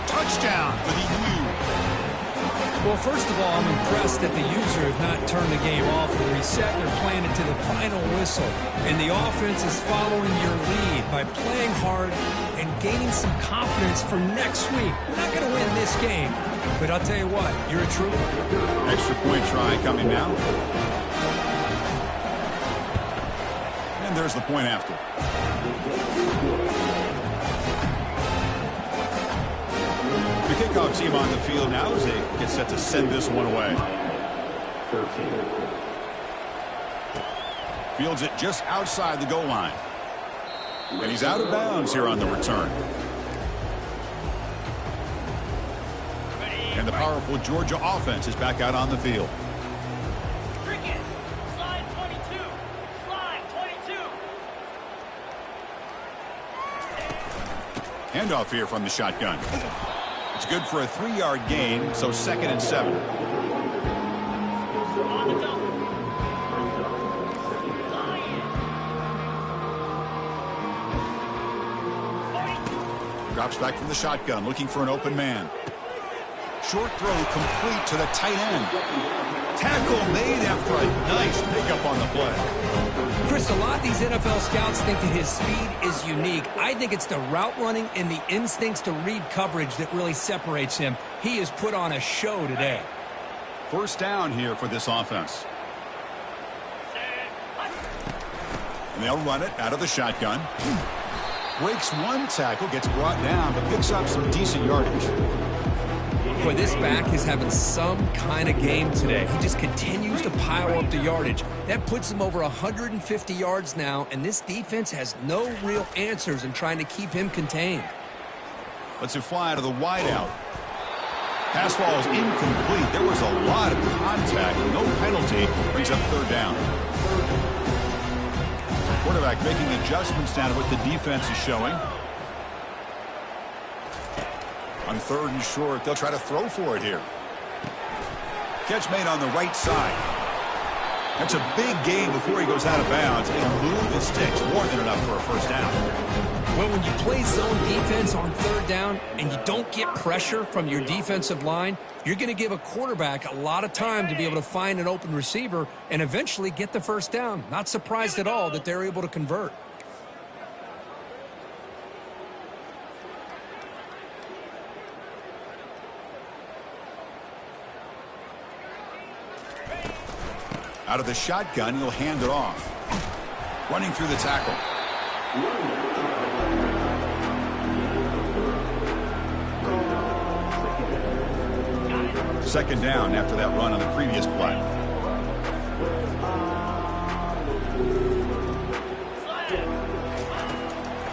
Touchdown for the U. Well, first of all, I'm impressed that the user have not turned the game off and reset. They're playing it to the final whistle. And the offense is following your lead by playing hard and gaining some confidence for next week. We're not going to win this game, but I'll tell you what, you're a trooper. Extra point try coming now. And there's the point after. The kickoff team on the field now as they get set to send this one away. Fields it just outside the goal line. And he's out of bounds here on the return. And the powerful Georgia offense is back out on the field. Handoff here from the shotgun. It's good for a 3-yard gain, so 2nd and 7. Drops back from the shotgun, looking for an open man. Short throw complete to the tight end. Tackle made after a nice pickup on the play. Chris, a lot of these NFL scouts think that his speed is unique. I think it's the route running and the instincts to read coverage that really separates him. He has put on a show today. First down here for this offense. And they'll run it out of the shotgun. Breaks one tackle, gets brought down, but picks up some decent yardage. Boy, this back is having some kind of game today. He just continues to pile up the yardage. That puts him over 150 yards now, and this defense has no real answers in trying to keep him contained. Lets it fly to the wideout. Pass ball is incomplete. There was a lot of contact. No penalty. Brings up 3rd down. Quarterback making adjustments down to what the defense is showing. On 3rd and short, they'll try to throw for it here. Catch made on the right side. That's a big gain before he goes out of bounds. A move that sticks, more than enough for a first down. Well, when you play zone defense on 3rd down and you don't get pressure from your defensive line, you're going to give a quarterback a lot of time to be able to find an open receiver and eventually get the first down. Not surprised at all that they're able to convert. Out of the shotgun, he'll hand it off. Running through the tackle. Second down after that run on the previous play.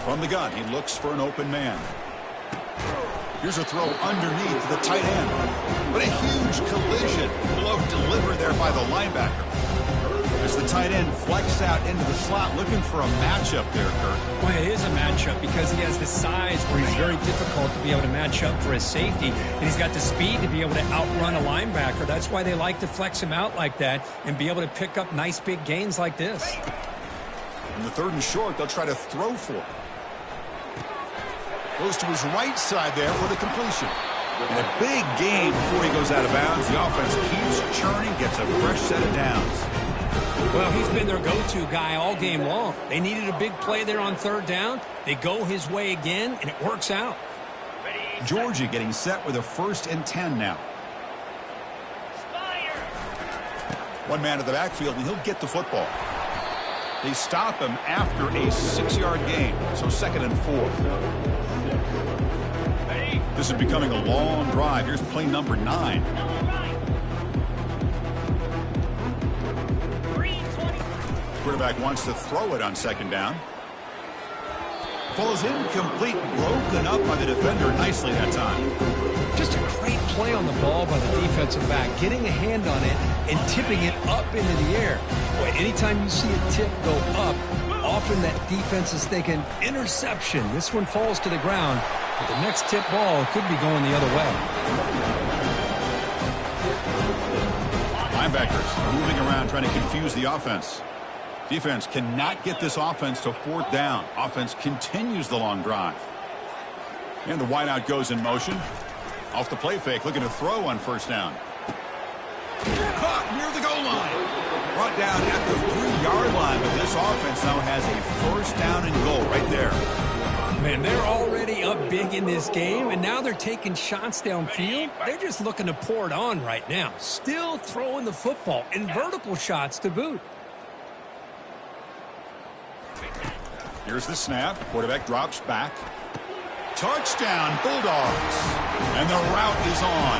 From the gun, he looks for an open man. Here's a throw underneath to the tight end. But a huge collision. Blow delivered there by the linebacker. As the tight end flex out into the slot, looking for a matchup there, Kurt. Well, it is a matchup because he has the size where he's very difficult to be able to match up for his safety. And he's got the speed to be able to outrun a linebacker. That's why they like to flex him out like that and be able to pick up nice big gains like this. In the third and short, they'll try to throw for it. Goes to his right side there for the completion. And a big gain before he goes out of bounds. The offense keeps churning, gets a fresh set of downs. Well, he's been their go-to guy all game long. They needed a big play there on third down. They go his way again, and it works out. Georgia getting set with a 1st and 10 now. One man at the backfield, and he'll get the football. They stop him after a 6-yard gain, so 2nd and 4. This is becoming a long drive. Here's play number 9. Quarterback wants to throw it on 2nd down. Falls incomplete, broken up by the defender nicely that time. Just a great play on the ball by the defensive back, getting a hand on it and tipping it up into the air. Boy, anytime you see a tip go up, often that defense is thinking interception. This one falls to the ground, but the next tip ball could be going the other way. Linebackers moving around trying to confuse the offense. Defense cannot get this offense to 4th down. Offense continues the long drive. And the wideout goes in motion. Off the play fake, looking to throw on 1st down. Caught near the goal line. Brought down at the 3-yard line, but this offense now has a 1st down and goal right there. Man, they're already up big in this game, and now they're taking shots downfield. They're just looking to pour it on right now. Still throwing the football, and vertical shots to boot. Here's the snap. Quarterback drops back. Touchdown, Bulldogs. And the route is on.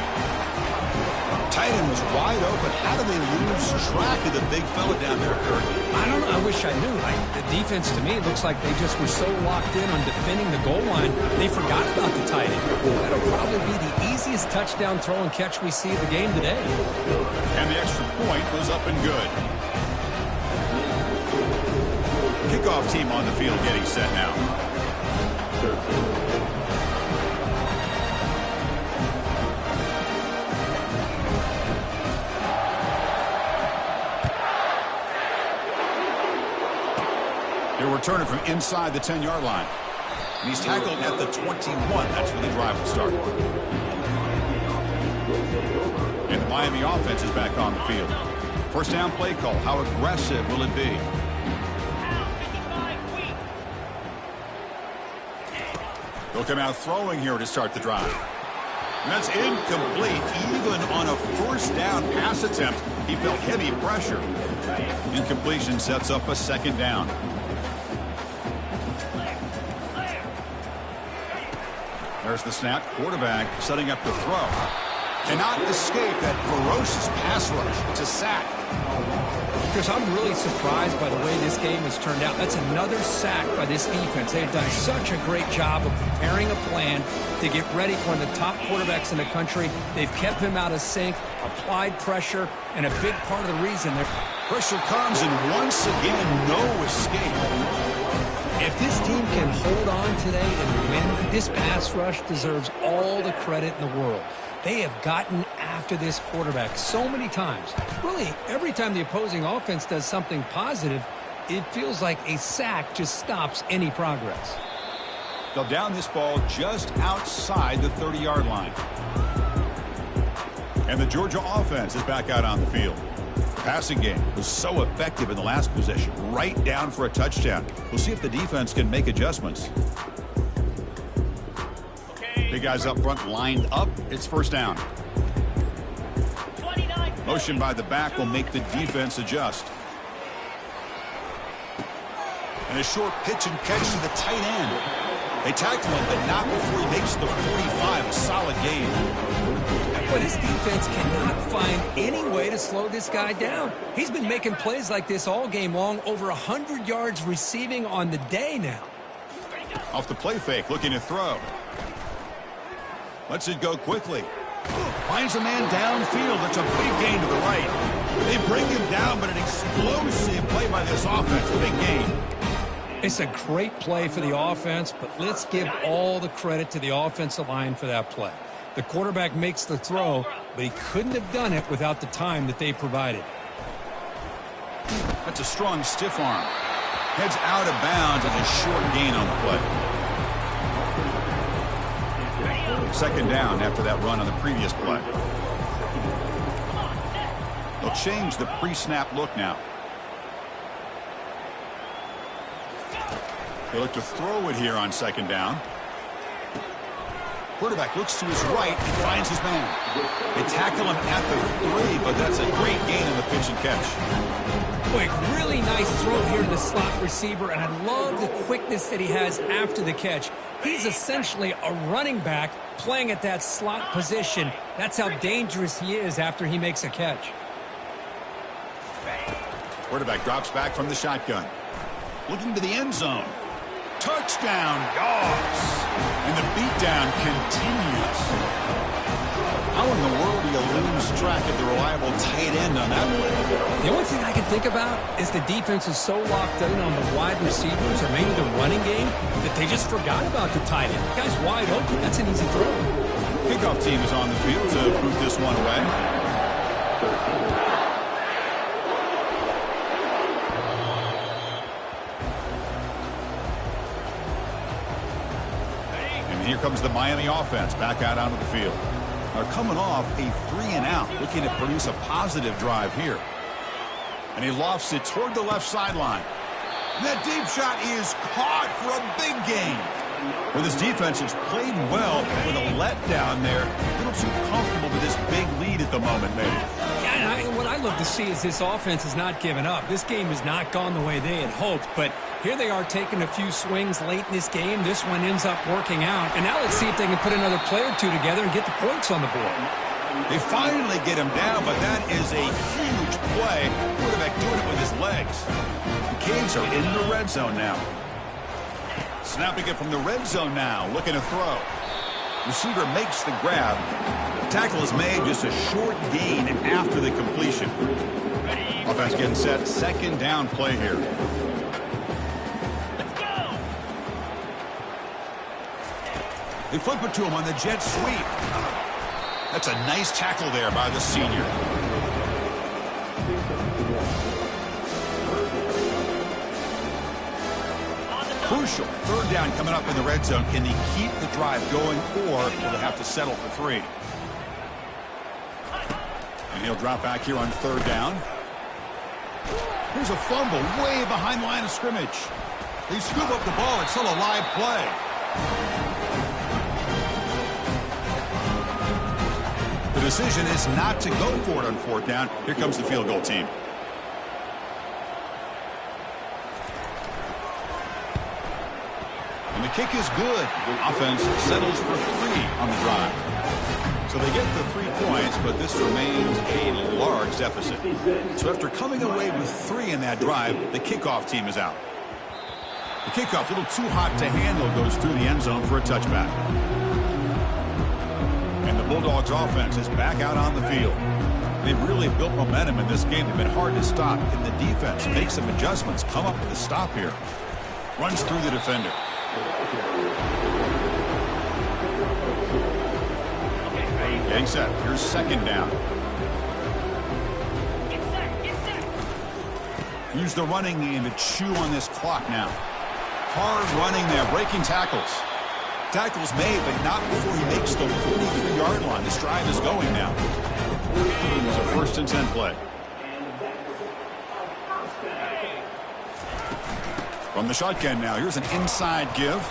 Tight end was wide open. How do they lose track of the big fella down there, Kurt? I don't know. I wish I knew. The defense, to me, it looks like they just were so locked in on defending the goal line, they forgot about the tight end. That'll probably be the easiest touchdown throw and catch we see of the game today. And the extra point was up and good. Kickoff team on the field getting set now. He'll return it from inside the 10-yard line. And he's tackled at the 21. That's where the drive will start. And the Miami offense is back on the field. 1st down play call. How aggressive will it be? They'll come out throwing here to start the drive. And that's incomplete. Even on a 1st down pass attempt, he felt heavy pressure. Incompletion sets up a 2nd down. There's the snap. Quarterback setting up the throw. Cannot escape that ferocious pass rush. It's a sack. Because I'm really surprised by the way this game has turned out. That's another sack by this defense. They've done such a great job of preparing a plan to get ready for one of the top quarterbacks in the country. They've kept him out of sync, applied pressure, and a big part of the reason they're... Pressure comes, and once again, no escape. If this team can hold on today and win, this pass rush deserves all the credit in the world. They have gotten after this quarterback so many times. Really, every time the opposing offense does something positive, it feels like a sack just stops any progress. They'll down this ball just outside the 30-yard line. And the Georgia offense is back out on the field. The passing game was so effective in the last possession, right down for a touchdown. We'll see if the defense can make adjustments. Big guys up front lined up. It's 1st down. 29. Motion by the back will make the defense adjust. And a short pitch and catch to the tight end. They tackle him, but not before he makes the 45. A solid game. But his defense cannot find any way to slow this guy down. He's been making plays like this all game long, over 100 yards receiving on the day now. Off the play fake, looking to throw. Lets it go quickly. Finds a man downfield. That's a big gain to the right. They bring him down, but an explosive play by this offense. Big gain. It's a great play for the offense, but let's give all the credit to the offensive line for that play. The quarterback makes the throw, but he couldn't have done it without the time that they provided. That's a strong stiff arm. Heads out of bounds as a short gain on the play. Second down after that run on the previous play. They'll change the pre-snap look now. They look to throw it here on second down. Quarterback looks to his right and finds his man. They tackle him at the 3, but that's a great gain in the pitch and catch. Boy, really nice throw here to the slot receiver, and I love the quickness that he has after the catch. He's essentially a running back playing at that slot position. That's how dangerous he is after he makes a catch. Quarterback drops back from the shotgun. Looking to the end zone. Touchdown, Dogs. And the beatdown continues. How in the world do you lose track of the reliable tight end on that play? The only thing I can think about is the defense is so locked in on the wide receivers or maybe the running game that they just forgot about the tight end. The guy's wide open. That's an easy throw. Kickoff team is on the field to boot this one away. Here comes the Miami offense back out onto the field. They're coming off a 3-and-out, looking to produce a positive drive here. And he lofts it toward the left sideline. And that deep shot is caught for a big gain. Well, this defense has played well with a letdown there. A little too comfortable with this big lead at the moment, maybe. Yeah, and what I love to see is this offense has not given up. This game has not gone the way they had hoped, but here they are taking a few swings late in this game. This one ends up working out. And now let's see if they can put another play or two together and get the points on the board. They finally get him down, but that is a huge play. Quarterback doing it with his legs. The Canes are in the red zone now. Snapping it from the red zone now, looking to throw. Receiver makes the grab. Tackle is made, just a short gain after the completion. Offense getting set, second down play here. They flip it to him on the jet sweep. That's a nice tackle there by the senior. Crucial. Third down coming up in the red zone. Can they keep the drive going, or will they have to settle for 3? And he'll drop back here on third down. Here's a fumble way behind the line of scrimmage. They scoop up the ball. It's still a live play. The decision is not to go for it on fourth down. Here comes the field goal team. And the kick is good. The offense settles for 3 on the drive. So they get the 3 points, but this remains a large deficit. So after coming away with 3 in that drive, the kickoff team is out. The kickoff, a little too hot to handle, goes through the end zone for a touchback. And the Bulldogs offense is back out on the field. They've really built momentum in this game. They've been hard to stop. Can the defense make some adjustments, come up with a stop here? Runs through the defender. Getting set. Here's second down. Use the running game to chew on this clock now. Hard running there, breaking tackles. Tackles made, but not before he makes the 43-yard line. This drive is going now. It's a 1st and 10 play. From the shotgun now, here's an inside give.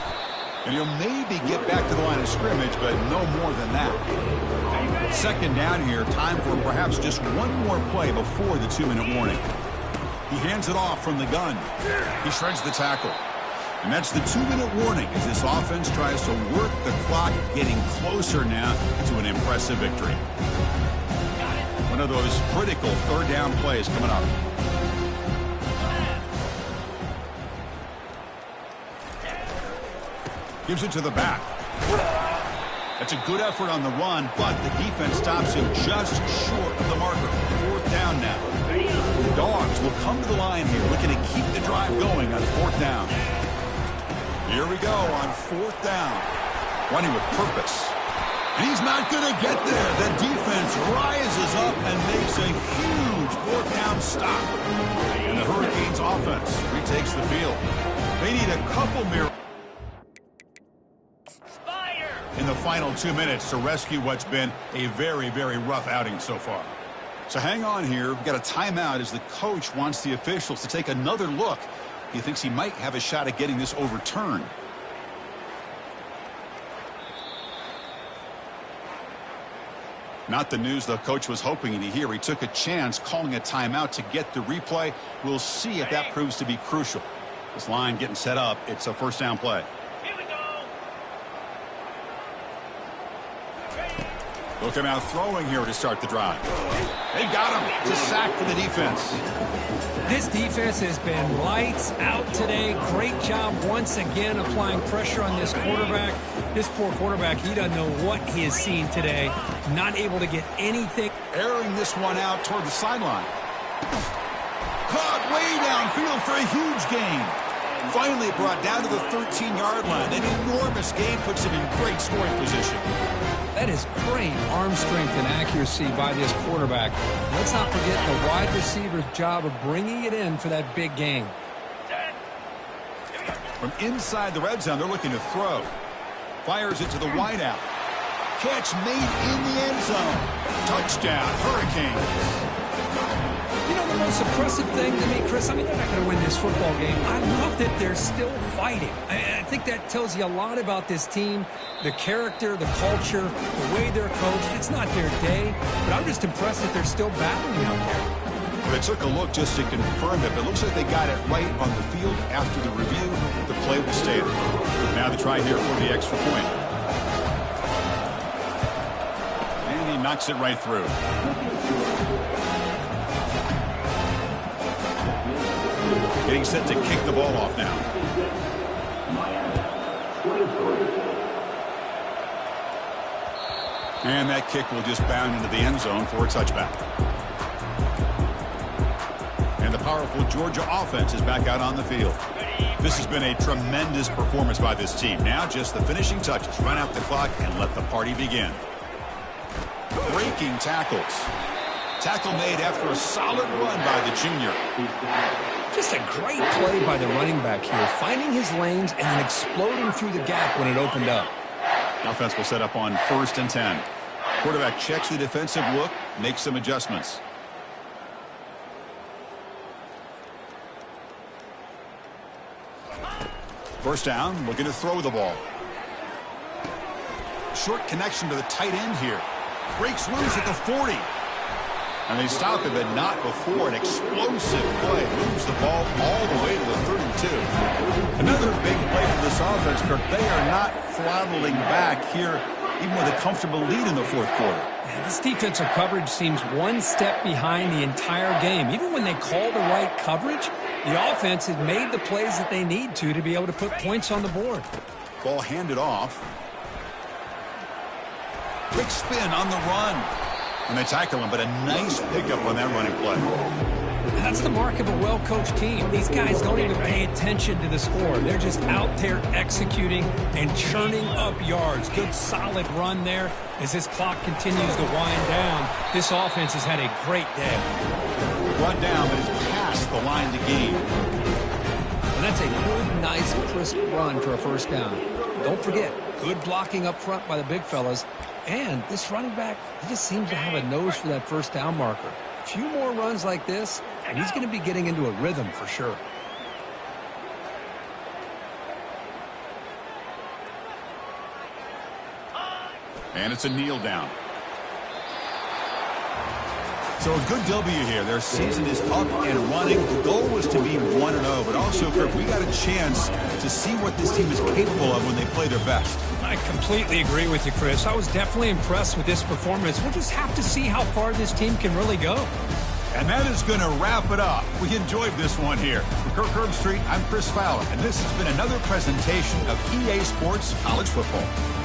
And he'll maybe get back to the line of scrimmage, but no more than that. Second down here, time for perhaps just one more play before the 2-minute warning. He hands it off from the gun. He shreds the tackle. And that's the 2-minute warning as this offense tries to work the clock, getting closer now to an impressive victory. One of those critical third down plays coming up. Gives it to the back. That's a good effort on the run, but the defense stops him just short of the marker. Fourth down now. The Dogs will come to the line here, looking to keep the drive going on fourth down. Here we go on fourth down. Running with purpose. And he's not going to get there. The defense rises up and makes a huge fourth down stop. And the Hurricanes offense retakes the field. They need a couple miracles in the final 2 minutes to rescue what's been a very, very rough outing so far. So hang on here. We've got a timeout as the coach wants the officials to take another look. He thinks he might have a shot at getting this overturned. Not the news the coach was hoping to hear. He took a chance calling a timeout to get the replay. We'll see if that proves to be crucial. This line getting set up. It's a first down play. They'll come out throwing here to start the drive. They got him. It's a sack for the defense. This defense has been lights out today. Great job once again applying pressure on this quarterback. This poor quarterback, he doesn't know what he has seen today. Not able to get anything. Airing this one out toward the sideline. Caught way downfield for a huge gain. Finally brought down to the 13-yard line. An enormous gain puts him in great scoring position. That is great arm strength and accuracy by this quarterback. Let's not forget the wide receiver's job of bringing it in for that big gain. From inside the red zone, they're looking to throw. Fires it to the wideout. Catch made in the end zone. Touchdown, Hurricanes. You know, the most impressive thing to me, Chris, I mean, they're not going to win this football game. I love that they're still fighting. I think that tells you a lot about this team, the character, the culture, the way they're coached. It's not their day, but I'm just impressed that they're still battling out there. They took a look just to confirm it, but it looks like they got it right on the field. After the review, the play was stayed. Now they try here for the extra point. And he knocks it right through. Getting set to kick the ball off now. And that kick will just bound into the end zone for a touchback. And the powerful Georgia offense is back out on the field. This has been a tremendous performance by this team. Now just the finishing touches. Run out the clock and let the party begin. Breaking tackles. Tackle made after a solid run by the junior. Just a great play by the running back here, finding his lanes and then exploding through the gap when it opened up. Offense will set up on 1st and 10. Quarterback checks the defensive look, makes some adjustments. First down, looking to throw the ball. Short connection to the tight end here. Breaks loose at the 40. And they stop it, but not before an explosive play. Moves the ball all the way to the 32. Another big play for this offense, Kirk. They are not throttling back here, even with a comfortable lead in the fourth quarter. This defensive coverage seems one step behind the entire game. Even when they call the right coverage, the offense has made the plays that they need to be able to put points on the board. Ball handed off. Quick spin on the run. And they tackle him, but a nice pickup on that running play. That's the mark of a well-coached team. These guys don't even pay attention to the score. They're just out there executing and churning up yards. Good, solid run there. As this clock continues to wind down, this offense has had a great day. Brought down, but it's past the line to gain. And that's a good, nice, crisp run for a first down. Don't forget, good blocking up front by the big fellas. And this running back, he just seems to have a nose for that first down marker. A few more runs like this, and he's going to be getting into a rhythm for sure. And it's a kneel down. So a good W here. Their season is up and running. The goal was to be 1-0, but also, Kirk, we got a chance to see what this team is capable of when they play their best. I completely agree with you, Chris. I was definitely impressed with this performance. We'll just have to see how far this team can really go. And that is going to wrap it up. We enjoyed this one here. For Kirk Herbstreit, I'm Chris Fowler, and this has been another presentation of EA Sports College Football.